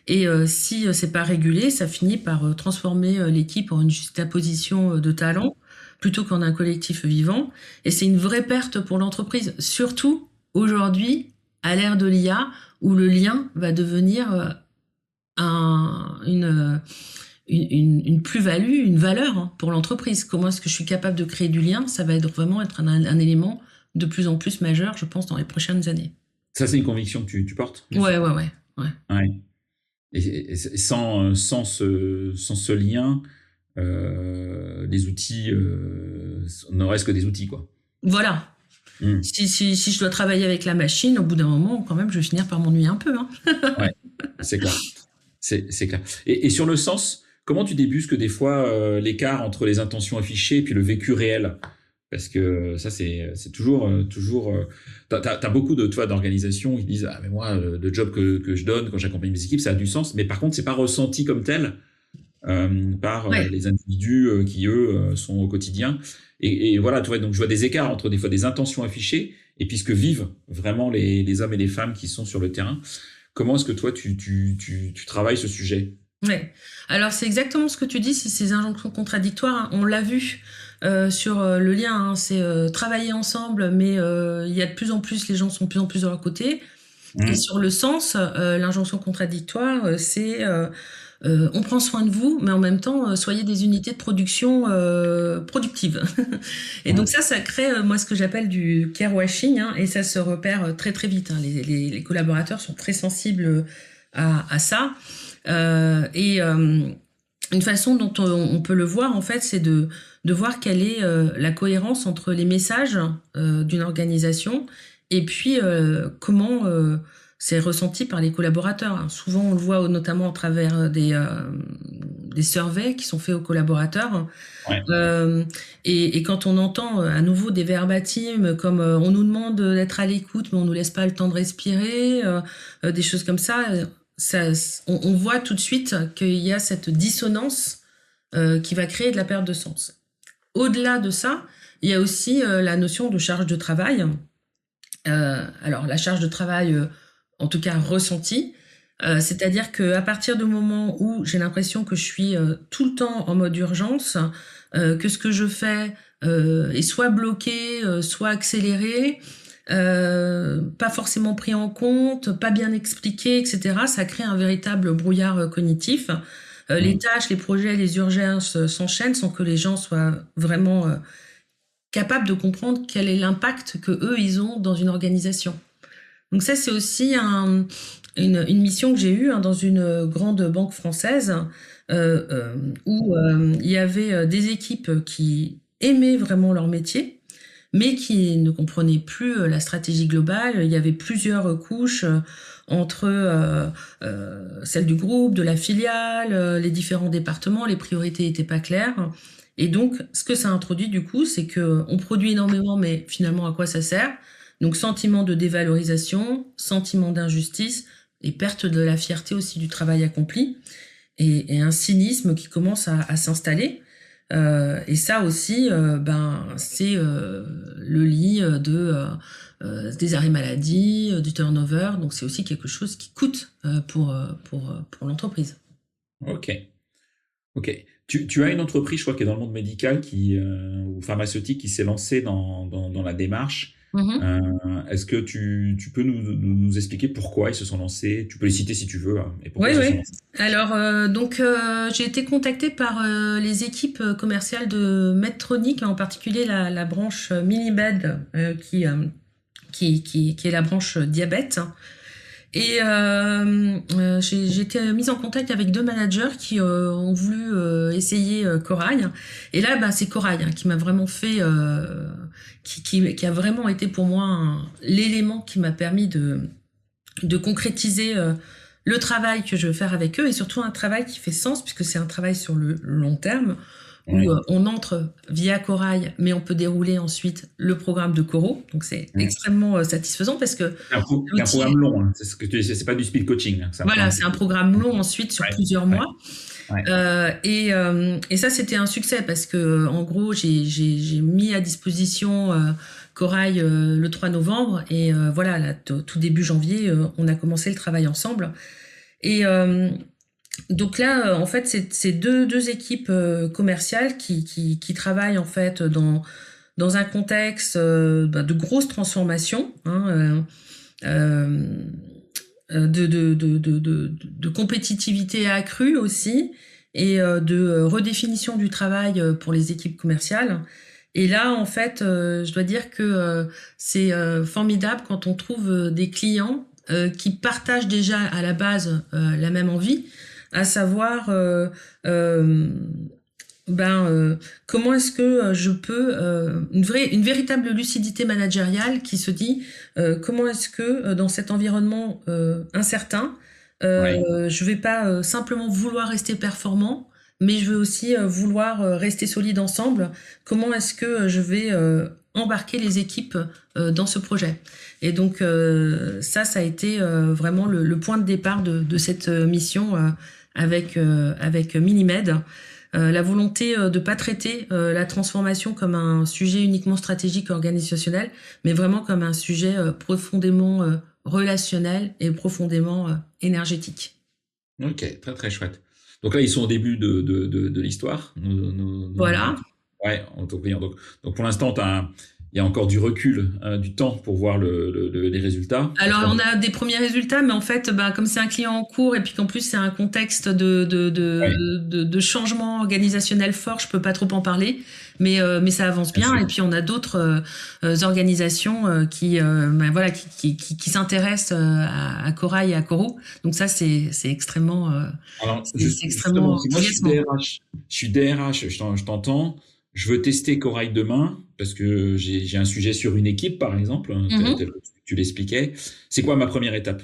S2: Et si c'est pas régulé, ça finit par transformer l'équipe en une juxtaposition de talents plutôt qu'en un collectif vivant. Et c'est une vraie perte pour l'entreprise, surtout aujourd'hui à l'ère de l'IA où le lien va devenir une plus-value, une valeur hein, pour l'entreprise. Comment est-ce que je suis capable de créer du lien? Ça va vraiment être un élément de plus en plus majeur, je pense, dans les prochaines années.
S1: Ça, c'est une conviction que tu portes?
S2: Ouais.
S1: Ouais. Et sans ce lien, les outils ne restent que des outils, quoi.
S2: Voilà. Si je dois travailler avec la machine, au bout d'un moment, quand même, je vais finir par m'ennuyer un peu. Hein.
S1: Ouais, c'est clair. C'est clair. Et sur le sens, comment tu débusques des fois l'écart entre les intentions affichées et puis le vécu réel? Parce que ça, c'est toujours. T'as beaucoup d'organisations qui disent ah mais moi le job que je donne quand j'accompagne mes équipes ça a du sens, mais par contre c'est pas ressenti comme tel par les individus qui eux sont au quotidien. Et voilà, tu vois, donc je vois des écarts entre des fois des intentions affichées et puis ce que vivent vraiment les hommes et les femmes qui sont sur le terrain. Comment est-ce que toi tu travailles ce sujet?
S2: Ouais. Alors c'est exactement ce que tu dis, c'est ces injonctions contradictoires. Hein. On l'a vu sur le lien, hein. C'est travailler ensemble, mais il y a de plus en plus, les gens sont de plus en plus de leur côté. Et sur le sens, l'injonction contradictoire, c'est on prend soin de vous, mais en même temps, soyez des unités de production productives. Et donc ça crée, moi, ce que j'appelle du care washing, hein, et ça se repère très très vite. Hein. Les collaborateurs sont très sensibles à ça. Une façon dont on peut le voir, en fait, c'est de voir quelle est la cohérence entre les messages d'une organisation et puis comment c'est ressenti par les collaborateurs. Souvent, on le voit notamment à travers des surveys qui sont faits aux collaborateurs.
S1: Ouais.
S2: Et quand on entend à nouveau des verbatims comme on nous demande d'être à l'écoute, mais on nous laisse pas le temps de respirer, des choses comme ça, on voit tout de suite qu'il y a cette dissonance qui va créer de la perte de sens. Au-delà de ça, il y a aussi la notion de charge de travail. Alors, la charge de travail, en tout cas ressentie, c'est-à-dire qu'à partir du moment où j'ai l'impression que je suis tout le temps en mode urgence, que ce que je fais est soit bloqué, soit accéléré, pas forcément pris en compte, pas bien expliqué, etc., ça crée un véritable brouillard cognitif. Les tâches, les projets, les urgences s'enchaînent sans que les gens soient vraiment capables de comprendre quel est l'impact que eux ils ont dans une organisation. Donc ça, c'est aussi une mission que j'ai eue dans une grande banque française où il y avait des équipes qui aimaient vraiment leur métier, mais qui ne comprenaient plus la stratégie globale. Il y avait plusieurs couches entre celle du groupe, de la filiale, les différents départements, les priorités n'étaient pas claires. Et donc, ce que ça introduit du coup, c'est qu'on produit énormément, mais finalement, à quoi ça sert? Donc, sentiment de dévalorisation, sentiment d'injustice et perte de la fierté aussi du travail accompli et un cynisme qui commence à s'installer. Et ça aussi, c'est le lit des arrêts maladie, du turnover. Donc, c'est aussi quelque chose qui coûte pour l'entreprise.
S1: Ok. Tu as une entreprise, je crois, qui est dans le monde médical ou pharmaceutique qui s'est lancée dans la démarche. Est-ce que tu peux nous expliquer pourquoi ils se sont lancés? Tu peux les citer si tu veux. Et pourquoi ils se sont lancés.
S2: Alors, j'ai été contactée par les équipes commerciales de Medtronic, en particulier la branche Minibed, qui est la branche diabète. Et j'ai été mise en contact avec 2 managers qui ont voulu essayer Corail. Et là, c'est Corail qui m'a vraiment fait, qui a vraiment été pour moi l'élément qui m'a permis de concrétiser le travail que je veux faire avec eux est surtout un travail qui fait sens puisque c'est un travail sur le long terme où on entre via Corail, mais on peut dérouler ensuite le programme de Coro. Donc, c'est extrêmement satisfaisant parce que...
S1: C'est un programme long, hein. C'est ce que tu dis, c'est pas du speed coaching. Hein.
S2: Voilà, c'est un programme long ensuite sur plusieurs mois. Et ça, c'était un succès parce que, en gros, j'ai mis à disposition Corail le 3 novembre et voilà, là, tout début janvier, on a commencé le travail ensemble. Et donc là, en fait, c'est deux équipes commerciales qui travaillent en fait dans un contexte de grosse transformation, hein, de compétitivité accrue aussi et de redéfinition du travail pour les équipes commerciales. Et là, en fait, je dois dire que c'est formidable quand on trouve des clients qui partagent déjà à la base la même envie, à savoir comment est-ce que je peux une véritable lucidité managériale qui se dit comment est-ce que dans cet environnement incertain je vais pas simplement vouloir rester performant mais je veux aussi vouloir rester solide ensemble. Comment est-ce que je vais embarquer les équipes dans ce projet? Et donc ça a été vraiment le point de départ de cette mission avec Minimed. La volonté de pas traiter la transformation comme un sujet uniquement stratégique organisationnel, mais vraiment comme un sujet profondément relationnel et profondément énergétique.
S1: Ok, très très chouette. Donc là, ils sont au début de l'histoire.
S2: Voilà.
S1: Ouais, donc pour l'instant, il y a encore du recul, du temps pour voir les résultats.
S2: Alors, on a des premiers résultats, mais en fait, comme c'est un client en cours et puis qu'en plus c'est un contexte de changement organisationnel fort, je peux pas trop en parler, mais ça avance bien. Et puis on a d'autres organisations qui s'intéressent à Corail et à Coro. Donc ça, c'est extrêmement.
S1: Alors,
S2: c'est extrêmement.
S1: Moi, je suis DRH, je t'entends. Je veux tester Corail demain parce que j'ai un sujet sur une équipe, par exemple, tel que tu l'expliquais. C'est quoi ma première étape?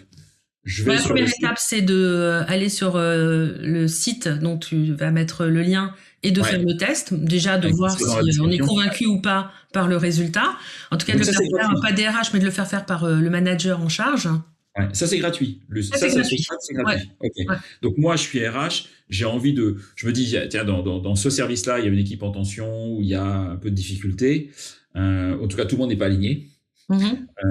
S2: La première étape, c'est d'aller sur le site dont tu vas mettre le lien et de faire le test. Déjà, de voir si on est convaincu ou pas par le résultat. En tout cas, de le faire faire, pas DRH, mais de le faire faire par le manager en charge.
S1: Ouais, ça c'est gratuit.
S2: C'est gratuit.
S1: Ouais. Okay. Ouais. Donc moi je suis RH, j'ai envie je me dis tiens dans ce service-là il y a une équipe en tension où il y a un peu de difficulté. En tout cas tout le monde n'est pas aligné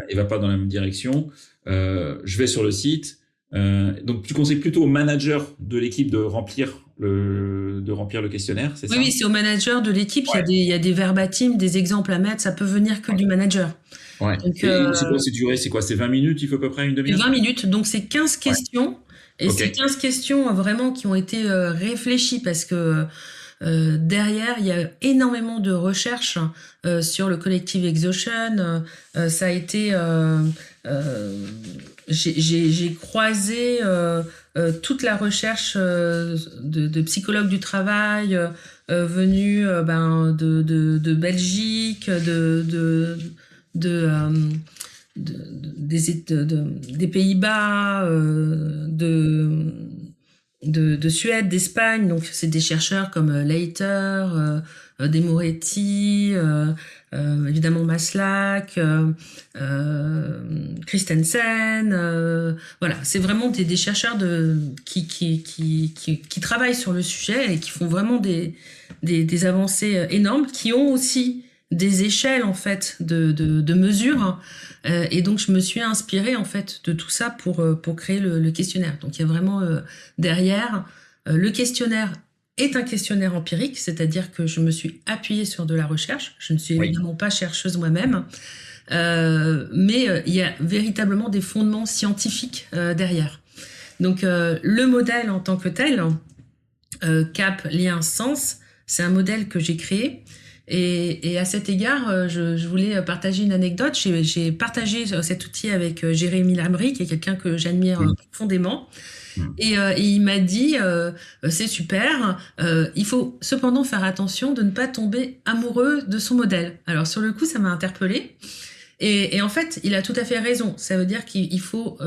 S1: et va pas dans la même direction. Je vais sur le site. Donc tu conseilles plutôt au manager de l'équipe de remplir le questionnaire, c'est ça?
S2: Oui, c'est au manager de l'équipe. Ouais. Il y a des verbatims, des exemples à mettre. Ça peut venir que du manager.
S1: Ouais. Donc, c'est quoi? C'est 20 minutes, il faut à peu près une demi-heure?
S2: 20 minutes, donc c'est 15 questions. Ouais. Et c'est 15 questions vraiment qui ont été réfléchies parce que derrière, il y a énormément de recherches sur le collective exhaustion. Ça a été... j'ai croisé toute la recherche de psychologues du travail venus de Belgique, des Pays-Bas, de Suède, d'Espagne. Donc c'est des chercheurs comme Leiter, De Moretti, évidemment Maslach, Christensen. Voilà, c'est vraiment des chercheurs qui travaillent sur le sujet et qui font vraiment des avancées énormes, qui ont aussi des échelles en fait de mesures et donc je me suis inspirée en fait de tout ça pour créer le questionnaire. Donc il y a vraiment derrière le questionnaire est un questionnaire empirique, c'est-à-dire que je me suis appuyée sur de la recherche. Je ne suis évidemment pas chercheuse moi-même, mais il y a véritablement des fondements scientifiques derrière. Donc le modèle en tant que tel, cap, lien, sens, c'est un modèle que j'ai créé. Et à cet égard, je voulais partager une anecdote. J'ai partagé cet outil avec Jérémy Lamry, qui est quelqu'un que j'admire profondément. Et il m'a dit, c'est super, il faut cependant faire attention de ne pas tomber amoureux de son modèle. Alors sur le coup, ça m'a interpellée. Et en fait, il a tout à fait raison. Ça veut dire qu'il faut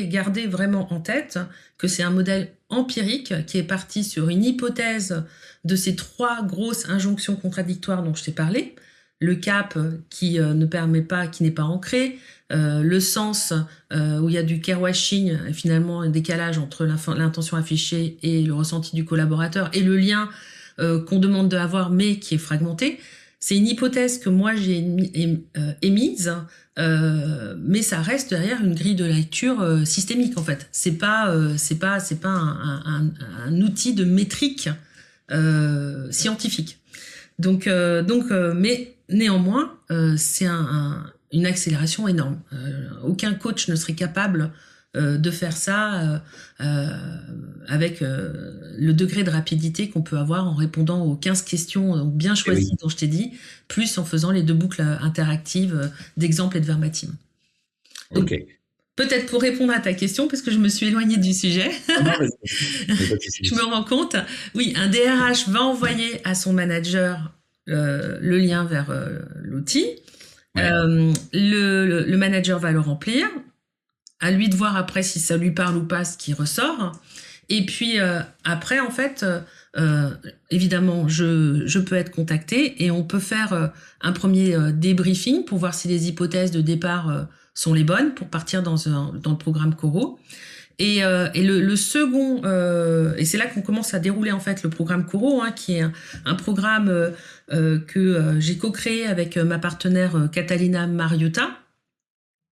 S2: garder vraiment en tête que c'est un modèle empirique qui est parti sur une hypothèse de ces 3 grosses injonctions contradictoires dont je t'ai parlé. Le cap qui ne permet pas, qui n'est pas ancré, le sens où il y a du carewashing, finalement un décalage entre l'intention affichée et le ressenti du collaborateur, et le lien qu'on demande d'avoir mais qui est fragmenté. C'est une hypothèse que moi j'ai émise, mais ça reste derrière une grille de lecture systémique en fait. C'est pas un outil de métrique scientifique. Mais néanmoins, c'est une accélération énorme. Aucun coach ne serait capable de faire ça avec le degré de rapidité qu'on peut avoir en répondant aux 15 questions bien choisies dont je t'ai dit, plus en faisant les 2 boucles interactives d'exemples et de verbatim. Donc, peut-être pour répondre à ta question, parce que je me suis éloignée du sujet, je me rends compte, oui, un DRH va envoyer à son manager le lien vers l'outil, le manager va le remplir, à lui de voir après si ça lui parle ou pas ce qui ressort. Et puis après, en fait, évidemment, je peux être contactée et on peut faire un premier débriefing pour voir si les hypothèses de départ sont les bonnes pour partir dans le programme Coro. Et le second, et c'est là qu'on commence à dérouler en fait le programme Coro, qui est un programme que j'ai co-créé avec ma partenaire Catalina Mariota,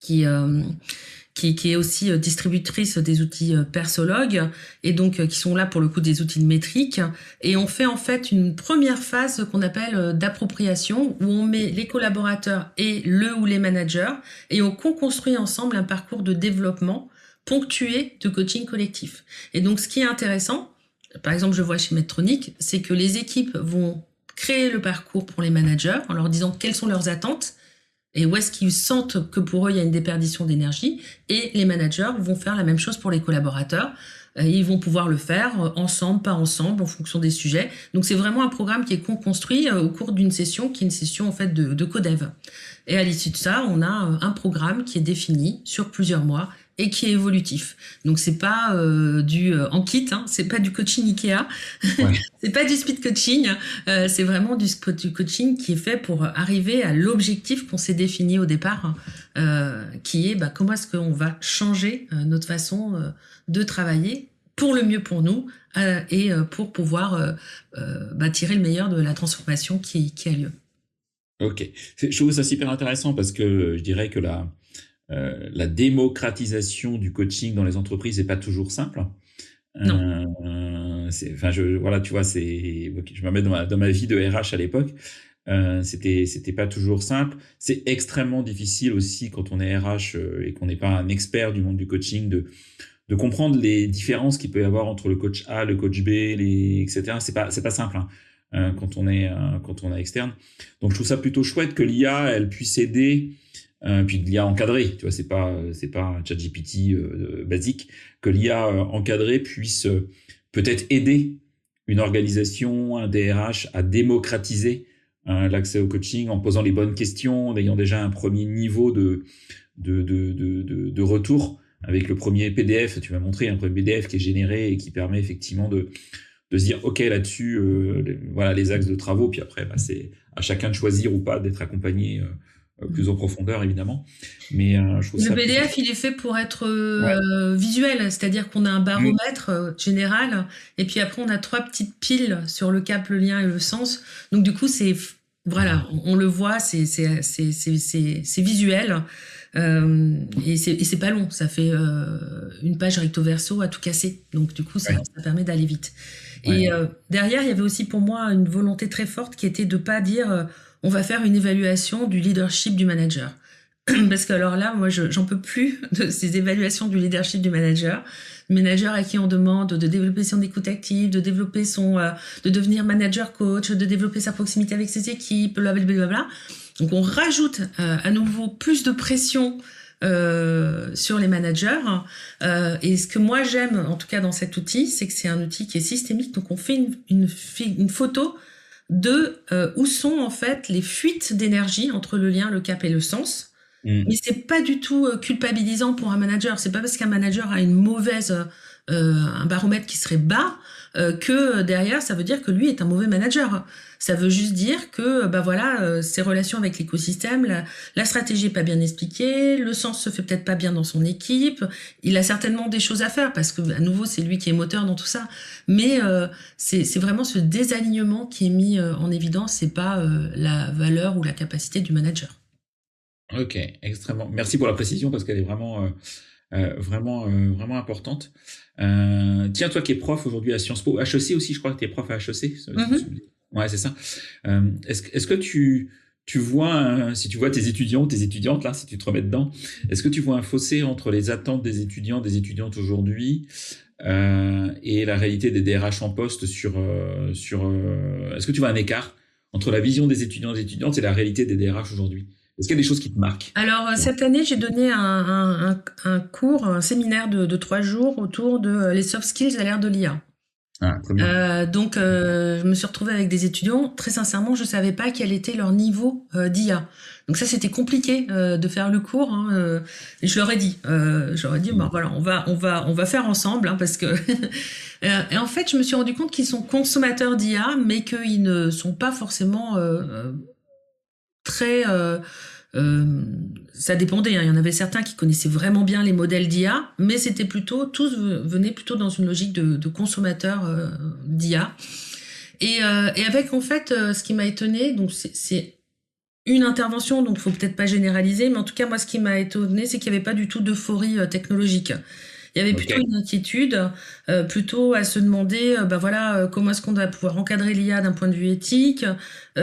S2: qui est aussi distributrice des outils Persologue, et donc qui sont là pour le coup des outils de métrique. Et on fait en fait une première phase qu'on appelle d'appropriation, où on met les collaborateurs et le ou les managers, et on co-construit ensemble un parcours de développement ponctué de coaching collectif. Et donc ce qui est intéressant, par exemple je vois chez Medtronic, c'est que les équipes vont créer le parcours pour les managers en leur disant quelles sont leurs attentes, et où est-ce qu'ils sentent que pour eux, il y a une déperdition d'énergie. Et les managers vont faire la même chose pour les collaborateurs. Ils vont pouvoir le faire ensemble, pas ensemble, en fonction des sujets. Donc, c'est vraiment un programme qui est construit au cours d'une session, qui est une session en fait de codev. Et à l'issue de ça, on a un programme qui est défini sur plusieurs mois et qui est évolutif. Donc c'est pas du en kit, c'est pas du coaching Ikea, c'est pas du speed coaching, c'est vraiment du coaching qui est fait pour arriver à l'objectif qu'on s'est défini au départ, qui est comment est-ce qu'on va changer notre façon de travailler pour le mieux pour nous et pour pouvoir tirer le meilleur de la transformation qui a lieu.
S1: Ok, je trouve ça super intéressant parce que je dirais que la démocratisation du coaching dans les entreprises n'est pas toujours simple.
S2: Non.
S1: Voilà, tu vois, je me mets dans ma vie de RH à l'époque. C'était pas toujours simple. C'est extrêmement difficile aussi quand on est RH et qu'on n'est pas un expert du monde du coaching de comprendre les différences qu'il peut y avoir entre le coach A, le coach B, etc. C'est pas simple. Quand on est externe. Donc je trouve ça plutôt chouette que l'IA elle puisse aider, puis de l'IA encadrée, tu vois, c'est pas un ChatGPT basique, que l'IA encadrée puisse peut-être aider une organisation, un DRH à démocratiser l'accès au coaching en posant les bonnes questions, en ayant déjà un premier niveau de retour avec le premier PDF. Tu m'as montré un premier PDF qui est généré et qui permet effectivement de se dire ok là-dessus, voilà les axes de travaux, puis après c'est à chacun de choisir ou pas d'être accompagné plus en profondeur évidemment. Mais je trouve
S2: le PDF il est fait pour être visuel, c'est-à-dire qu'on a un baromètre général et puis après on a 3 petites piles sur le cap, le lien et le sens. Donc du coup c'est voilà, on le voit, c'est visuel. Et c'est pas long, ça fait une page recto verso à tout casser, donc du coup ça permet d'aller vite. Et derrière il y avait aussi pour moi une volonté très forte qui était de pas dire on va faire une évaluation du leadership du manager, parce que alors là moi j'en peux plus de ces évaluations du leadership du manager à qui on demande de développer son écoute active, de développer de devenir manager coach, de développer sa proximité avec ses équipes, blablabla. Donc on rajoute à nouveau plus de pression sur les managers. Et ce que moi j'aime, en tout cas dans cet outil, c'est que c'est un outil qui est systémique. Donc on fait une photo de où sont en fait les fuites d'énergie entre le lien, le cap et le sens.
S1: Mm.
S2: Mais c'est pas du tout culpabilisant pour un manager. C'est pas parce qu'un manager a une mauvaise, un baromètre qui serait bas que derrière ça veut dire que lui est un mauvais manager. Ça veut juste dire que bah voilà, ses relations avec l'écosystème, la stratégie est pas bien expliquée, le sens se fait peut-être pas bien dans son équipe. Il a certainement des choses à faire parce que à nouveau c'est lui qui est moteur dans tout ça. Mais c'est vraiment ce désalignement qui est mis en évidence. C'est pas la valeur ou la capacité du manager.
S1: Ok, extrêmement. Merci pour la précision parce qu'elle est vraiment importante. Tiens, toi qui es prof aujourd'hui à Sciences Po, HEC aussi, je crois que tu es prof à HEC.
S2: Mhm.
S1: Ouais, c'est ça. Est-ce que tu vois, si tu vois tes étudiants, tes étudiantes là, si tu te remets dedans, est-ce que tu vois un fossé entre les attentes des étudiants, des étudiantes aujourd'hui et la réalité des DRH en poste est-ce que tu vois un écart entre la vision des étudiants et des étudiantes et la réalité des DRH aujourd'hui? Est-ce qu'il y a des choses qui te marquent?
S2: Alors,
S1: Ouais.
S2: cette année, j'ai donné un cours, un séminaire de 3 jours autour de les soft skills à l'ère de l'IA.
S1: Ah, très bien.
S2: Donc, je me suis retrouvée avec des étudiants. Très sincèrement, je savais pas quel était leur niveau d'IA. Donc ça, c'était compliqué de faire le cours. Hein, et je leur ai dit, bah, voilà, on va faire ensemble, hein, parce que. Et en fait, je me suis rendu compte qu'ils sont consommateurs d'IA, mais qu'ils ne sont pas forcément très ça dépendait, hein. Il y en avait certains qui connaissaient vraiment bien les modèles d'IA, mais c'était plutôt, tous venaient plutôt dans une logique de consommateur d'IA. Et avec en fait, ce qui m'a étonné, donc c'est une intervention, donc faut peut-être pas généraliser, mais en tout cas moi ce qui m'a étonné, c'est qu'il n'y avait pas du tout d'euphorie technologique. Il y avait
S1: Ok.
S2: plutôt une inquiétude, plutôt à se demander, bah voilà, comment est-ce qu'on va pouvoir encadrer l'IA d'un point de vue éthique,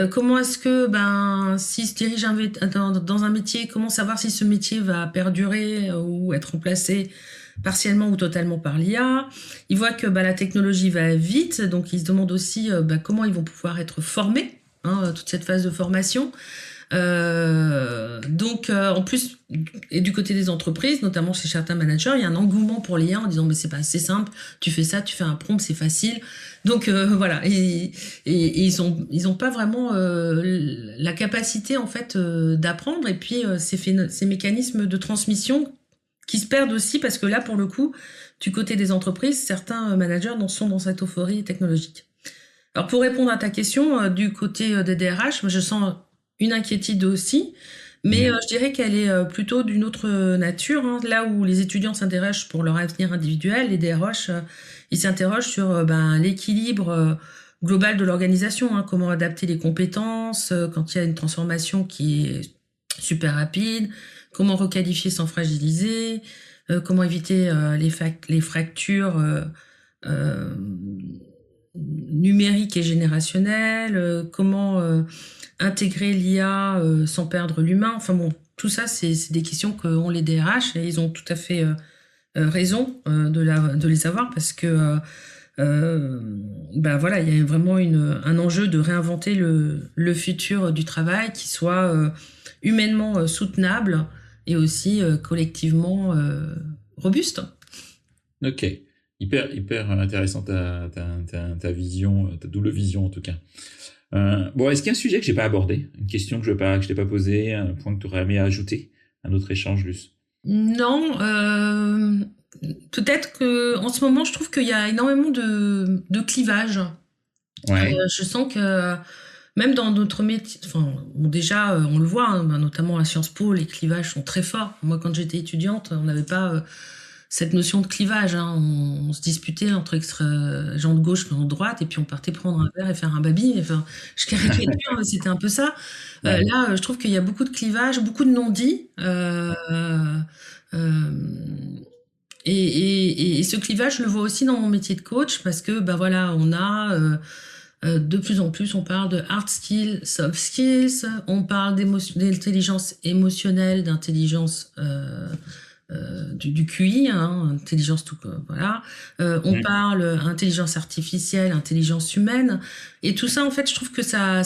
S2: comment est-ce que, ben, s'il se dirige dans un métier, comment savoir si ce métier va perdurer ou être remplacé partiellement ou totalement par l'IA. Ils voient que bah, la technologie va vite, donc ils se demandent aussi bah, comment ils vont pouvoir être formés, hein, toute cette phase de formation. Donc, en plus, et du côté des entreprises, notamment chez certains managers, il y a un engouement pour l'IA en disant, mais c'est pas assez simple, tu fais ça, tu fais un prompt, c'est facile. Donc, voilà. Et ils ont pas vraiment la capacité, en fait, d'apprendre. Et puis, ces mécanismes de transmission qui se perdent aussi parce que là, pour le coup, du côté des entreprises, certains managers sont dans cette euphorie technologique. Alors, pour répondre à ta question, du côté des DRH, moi, je sens une inquiétude aussi, mais
S1: Mhm.
S2: je dirais qu'elle est plutôt d'une autre nature, hein. Là où les étudiants s'interrogent pour leur avenir individuel, les DRH, ils s'interrogent sur ben, l'équilibre global de l'organisation, hein, comment adapter les compétences quand il y a une transformation qui est super rapide, comment requalifier sans fragiliser, comment éviter les fractures euh, numériques et générationnelles, comment intégrer l'IA sans perdre l'humain. Enfin bon, tout ça, c'est des questions qu'ont les DRH et ils ont tout à fait raison de les avoir parce que bah voilà, il y a vraiment un enjeu de réinventer le futur du travail qui soit humainement soutenable et aussi collectivement robuste.
S1: Ok. Hyper intéressant ta vision, ta double vision en tout cas. Bon, est-ce qu'il y a un sujet que j'ai pas abordé, une question que je t'ai pas posée, un point que tu aurais aimé ajouter à notre échange, Luce?
S2: Non, peut-être que en ce moment, je trouve qu'il y a énormément de clivages.
S1: Ouais.
S2: Je sens que même dans notre métier, enfin, bon, déjà, on le voit, hein, ben, notamment à Sciences Po, les clivages sont très forts. Moi, quand j'étais étudiante, on n'avait pas cette notion de clivage, hein. On se disputait entre gens de gauche et gens de droite, et puis on partait prendre un verre et faire un baby. Enfin, je caricature, mais c'était un peu ça.
S1: Ouais.
S2: Là, je trouve qu'il y a beaucoup de clivages, beaucoup de non-dits. Euh, et ce clivage, je le vois aussi dans mon métier de coach, parce que bah voilà, on a de plus en plus, on parle de hard skills, soft skills, on parle d'intelligence émotionnelle, d'intelligence du QI, hein, intelligence tout voilà. On
S1: Mm.
S2: parle intelligence artificielle, intelligence humaine, et tout ça, en fait, je trouve que ça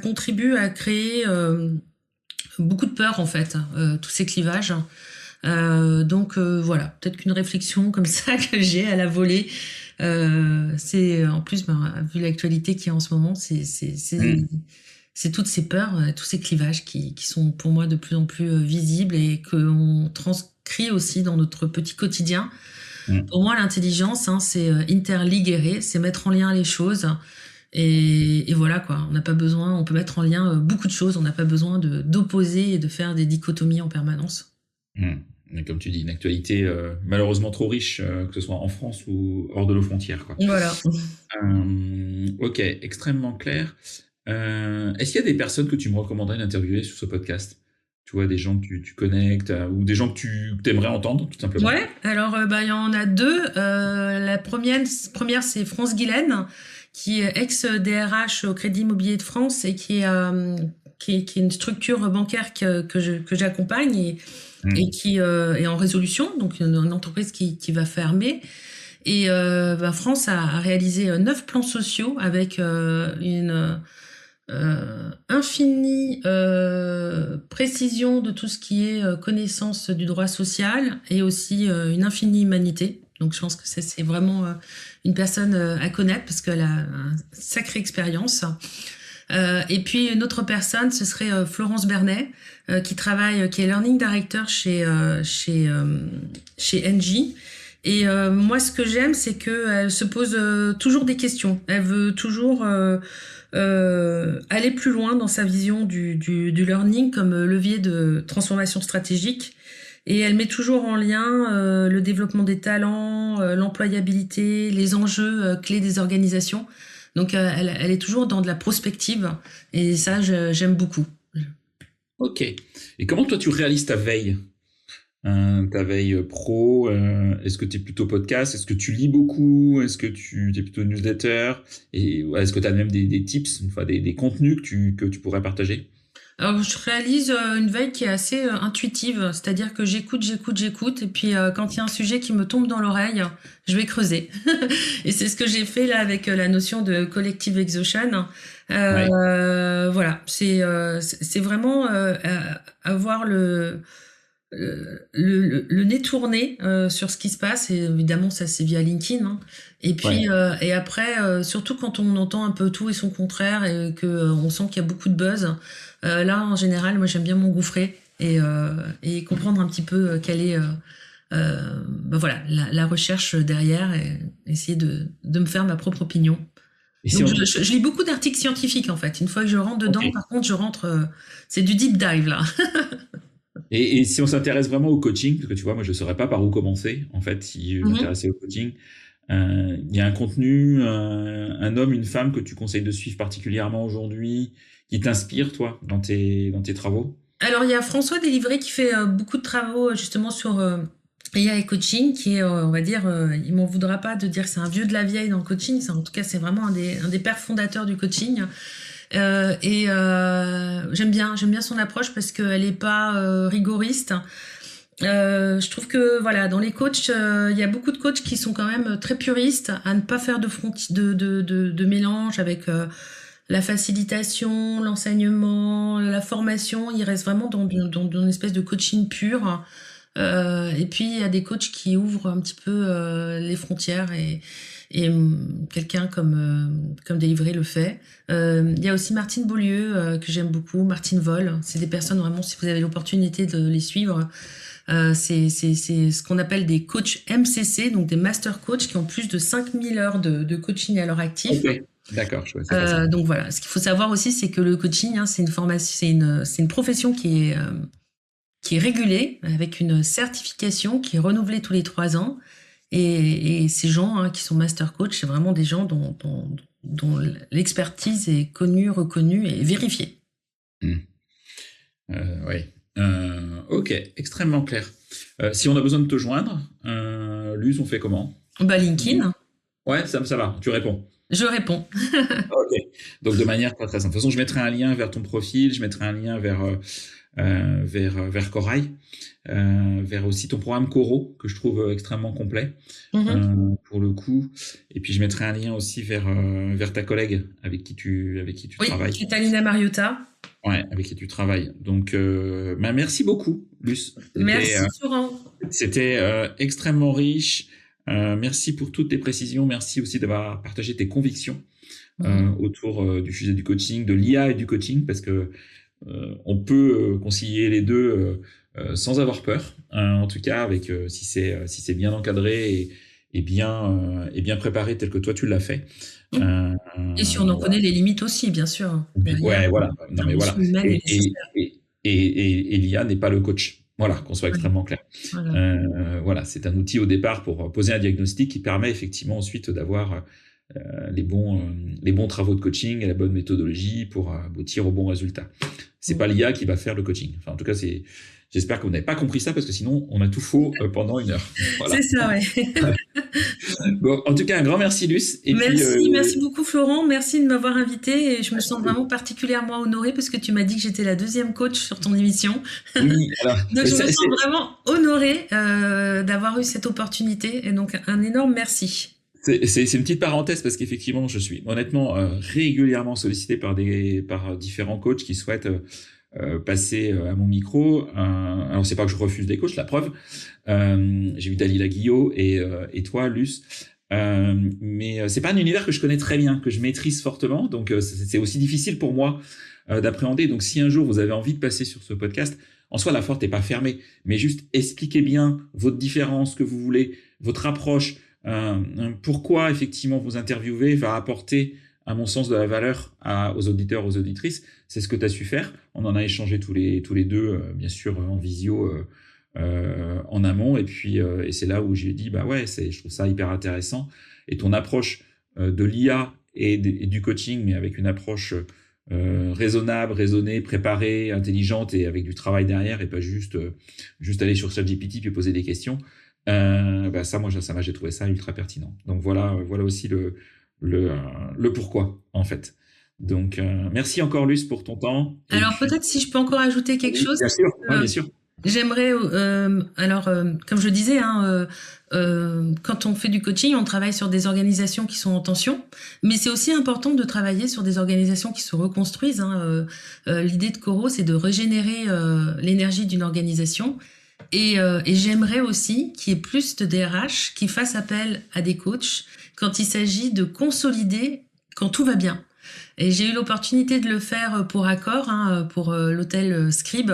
S2: contribue à créer beaucoup de peur, en fait, tous ces clivages. Donc voilà, peut-être qu'une réflexion comme ça que j'ai à la volée. C'est en plus, ben, vu l'actualité qu'il y a en ce moment,
S1: Mm.
S2: c'est toutes ces peurs, tous ces clivages qui sont pour moi de plus en plus visibles et qu'on transcrit aussi dans notre petit quotidien.
S1: Mm.
S2: Pour moi, l'intelligence, hein, c'est interliguer, c'est mettre en lien les choses. Et voilà quoi, on n'a pas besoin, on peut mettre en lien beaucoup de choses, on n'a pas besoin d'opposer et de faire des dichotomies en permanence.
S1: Mm. Et comme tu dis, une actualité malheureusement trop riche, que ce soit en France ou hors de nos frontières, quoi.
S2: Voilà.
S1: Ok, extrêmement clair. Est-ce qu'il y a des personnes que tu me recommanderais d'interviewer sur ce podcast? Tu vois, des gens que tu connais, ou des gens que tu aimerais entendre, tout simplement.
S2: Ouais, alors bah, il y en a deux. La première c'est France Guilaine, qui est ex-DRH au Crédit Immobilier de France et qui est une structure bancaire que j'accompagne et qui est en résolution, donc une entreprise qui va fermer. Et bah, France a réalisé 9 plans sociaux avec une infinie précision de tout ce qui est connaissance du droit social et aussi une infinie humanité. Donc je pense que c'est vraiment une personne à connaître parce qu'elle a une sacrée expérience. Et puis une autre personne, ce serait Florence Bernet, qui est Learning Director chez Engie. Et moi, ce que j'aime, c'est qu'elle se pose toujours des questions. Elle veut toujours aller plus loin dans sa vision du learning comme levier de transformation stratégique. Et elle met toujours en lien le développement des talents, l'employabilité, les enjeux clés des organisations. Donc elle est toujours dans de la prospective et ça, j'aime beaucoup.
S1: Ok. Et comment toi tu réalises ta veille pro? Est-ce que tu es plutôt podcast? Est-ce que tu lis beaucoup? Est-ce que tu es plutôt newsletter? Et est-ce que tu as même des tips, une fois des contenus que tu pourrais partager?
S2: Alors, je réalise une veille qui est assez intuitive, c'est-à-dire que j'écoute, et puis quand il y a un sujet qui me tombe dans l'oreille, je vais creuser. Et c'est ce que j'ai fait là avec la notion de collective exhaustion.
S1: Ouais.
S2: Voilà, c'est vraiment avoir le nez tourné sur ce qui se passe. Et évidemment, ça c'est via LinkedIn. Hein. Et puis
S1: Ouais.
S2: et après, surtout quand on entend un peu tout et son contraire et que on sent qu'il y a beaucoup de buzz. Là, en général, moi, j'aime bien m'engouffrer et comprendre un petit peu quelle est ben voilà, la recherche derrière et essayer de me faire ma propre opinion.
S1: Et si
S2: Donc,
S1: on...
S2: je lis beaucoup d'articles scientifiques, en fait. Une fois que je rentre
S1: Ok.
S2: dedans, par contre, je rentre... c'est du deep dive, là.
S1: Et si on s'intéresse vraiment au coaching, parce que tu vois, moi je ne saurais pas par où commencer, en fait, si je
S2: Mhm.
S1: m'intéressais au coaching, il y a un contenu, un homme, une femme que tu conseilles de suivre particulièrement aujourd'hui, qui t'inspire, toi, dans tes travaux?
S2: Alors, il y a François Délivré qui fait beaucoup de travaux, justement, sur IA et coaching, qui est, on va dire, il m'en voudra pas de dire que c'est un vieux de la vieille dans le coaching. En tout cas, c'est vraiment un des pères fondateurs du coaching. Et j'aime bien son approche parce qu'elle est pas rigoriste. Je trouve que voilà, dans les coachs, il y a beaucoup de coachs qui sont quand même très puristes, à ne pas faire de mélange avec la facilitation, l'enseignement, la formation. Ils restent vraiment dans une espèce de coaching pur. Et puis il y a des coachs qui ouvrent un petit peu les frontières et quelqu'un comme Délivré le fait. Il y a aussi Martine Beaulieu que j'aime beaucoup, Martine Vol. C'est des personnes vraiment, si vous avez l'opportunité de les suivre, c'est ce qu'on appelle des coachs MCC, donc des master coachs qui ont plus de 5000 heures de coaching à leur actif.
S1: Ok, d'accord, je connaissais pas ça.
S2: Donc voilà, ce qu'il faut savoir aussi, c'est que le coaching, hein, c'est une formation, c'est une profession qui est régulée avec une certification qui est renouvelée tous les 3 ans. Et ces gens hein, qui sont master coach, c'est vraiment des gens dont l'expertise est connue, reconnue et vérifiée.
S1: Hmm. Oui. Ok, extrêmement clair. Si on a besoin de te joindre, Luz, on fait comment?
S2: Bah, LinkedIn,
S1: Ouais, ça va, tu réponds.
S2: je réponds.
S1: Ok. Donc de manière pas très simple. De toute façon, je mettrai un lien vers ton profil, je mettrai un lien vers Corail, vers aussi ton programme Coro, que je trouve extrêmement complet, pour le coup. Et puis je mettrai un lien aussi vers ta collègue avec qui tu
S2: Oui,
S1: travailles.
S2: Catalina Mariota.
S1: Ouais, avec qui tu travailles. Donc, merci beaucoup, Luce.
S2: Merci, Florent.
S1: C'était extrêmement riche. Merci pour toutes tes précisions. Merci aussi d'avoir partagé tes convictions autour du sujet du coaching, de l'IA et du coaching, parce que on peut concilier les deux sans avoir peur. En tout cas, avec si c'est bien encadré et bien préparé tel que toi tu l'as fait.
S2: Et si on en connaît les limites aussi, bien sûr.
S1: Ouais, voilà. Non, mais voilà.
S2: Humaine est nécessaire.
S1: Et l'IA n'est pas le coach. Voilà, qu'on soit extrêmement clair.
S2: Voilà.
S1: Voilà, c'est un outil au départ pour poser un diagnostic qui permet effectivement ensuite d'avoir les bons travaux de coaching et la bonne méthodologie pour aboutir au bon résultat. C'est pas l'IA qui va faire le coaching. Enfin, en tout cas, j'espère que vous n'avez pas compris ça parce que sinon, on a tout faux pendant 1 heure. Voilà.
S2: C'est ça, ouais.
S1: Bon, en tout cas, un grand merci, Luce. Et
S2: merci beaucoup, Florent. Merci de m'avoir invité et je me sens vraiment particulièrement honorée parce que tu m'as dit que j'étais la 2e coach sur ton émission.
S1: Oui, alors.
S2: Donc, je me sens vraiment honorée d'avoir eu cette opportunité et donc un énorme merci.
S1: C'est une petite parenthèse parce qu'effectivement, je suis honnêtement régulièrement sollicité par différents coachs qui souhaitent passer à mon micro. Alors, c'est pas que je refuse des coachs, la preuve. J'ai eu Dalila Guillot et toi, Luce. Mais c'est pas un univers que je connais très bien, que je maîtrise fortement. Donc, c'est aussi difficile pour moi d'appréhender. Donc, si un jour vous avez envie de passer sur ce podcast, en soi, la porte n'est pas fermée, mais juste expliquez bien votre différence, ce que vous voulez, votre approche, pourquoi effectivement vous interviewez va apporter, à mon sens, de la valeur aux auditeurs, aux auditrices. C'est ce que tu as su faire. On en a échangé tous les deux, bien sûr, en visio, en amont. Et puis, et c'est là où j'ai dit, bah ouais, je trouve ça hyper intéressant. Et ton approche de l'IA et du coaching, mais avec une approche raisonnable, raisonnée, préparée, intelligente et avec du travail derrière et pas juste aller sur ChatGPT puis poser des questions. J'ai trouvé ça ultra pertinent. Donc voilà aussi le pourquoi en fait. Donc merci encore, Luce, pour ton temps.
S2: Alors peut-être si je peux encore ajouter quelque chose.
S1: Bien sûr, bien sûr.
S2: J'aimerais, comme je disais, quand on fait du coaching, on travaille sur des organisations qui sont en tension, mais c'est aussi important de travailler sur des organisations qui se reconstruisent. L'idée de Coro, c'est de régénérer l'énergie d'une organisation. Et j'aimerais aussi qu'il y ait plus de DRH qui fassent appel à des coachs quand il s'agit de consolider quand tout va bien. Et j'ai eu l'opportunité de le faire pour Accor, pour l'hôtel Scribe,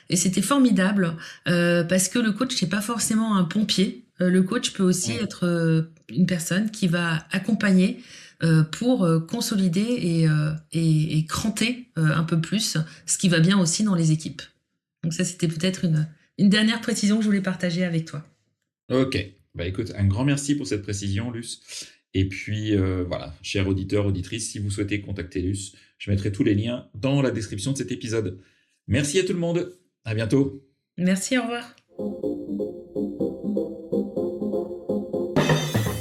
S2: et c'était formidable parce que le coach n'est pas forcément un pompier. Le coach peut aussi être une personne qui va accompagner pour consolider et cranter un peu plus ce qui va bien aussi dans les équipes. Donc ça, c'était peut-être une dernière précision que je voulais partager avec toi.
S1: Ok. Bah écoute, un grand merci pour cette précision, Luce. Et puis, voilà, chers auditeurs, auditrices, si vous souhaitez contacter Luce, je mettrai tous les liens dans la description de cet épisode. Merci à tout le monde. À bientôt.
S2: Merci, au revoir.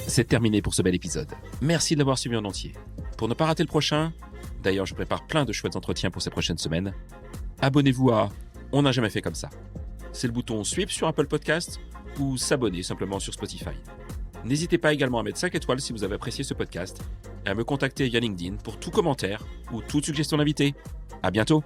S3: C'est terminé pour ce bel épisode. Merci de l'avoir suivi en entier. Pour ne pas rater le prochain, d'ailleurs, je prépare plein de chouettes entretiens pour ces prochaines semaines, abonnez-vous à On n'a jamais fait comme ça. C'est le bouton Suivre sur Apple Podcast ou s'abonner simplement sur Spotify. N'hésitez pas également à mettre 5 étoiles si vous avez apprécié ce podcast et à me contacter via LinkedIn pour tout commentaire ou toute suggestion d'invité. À bientôt!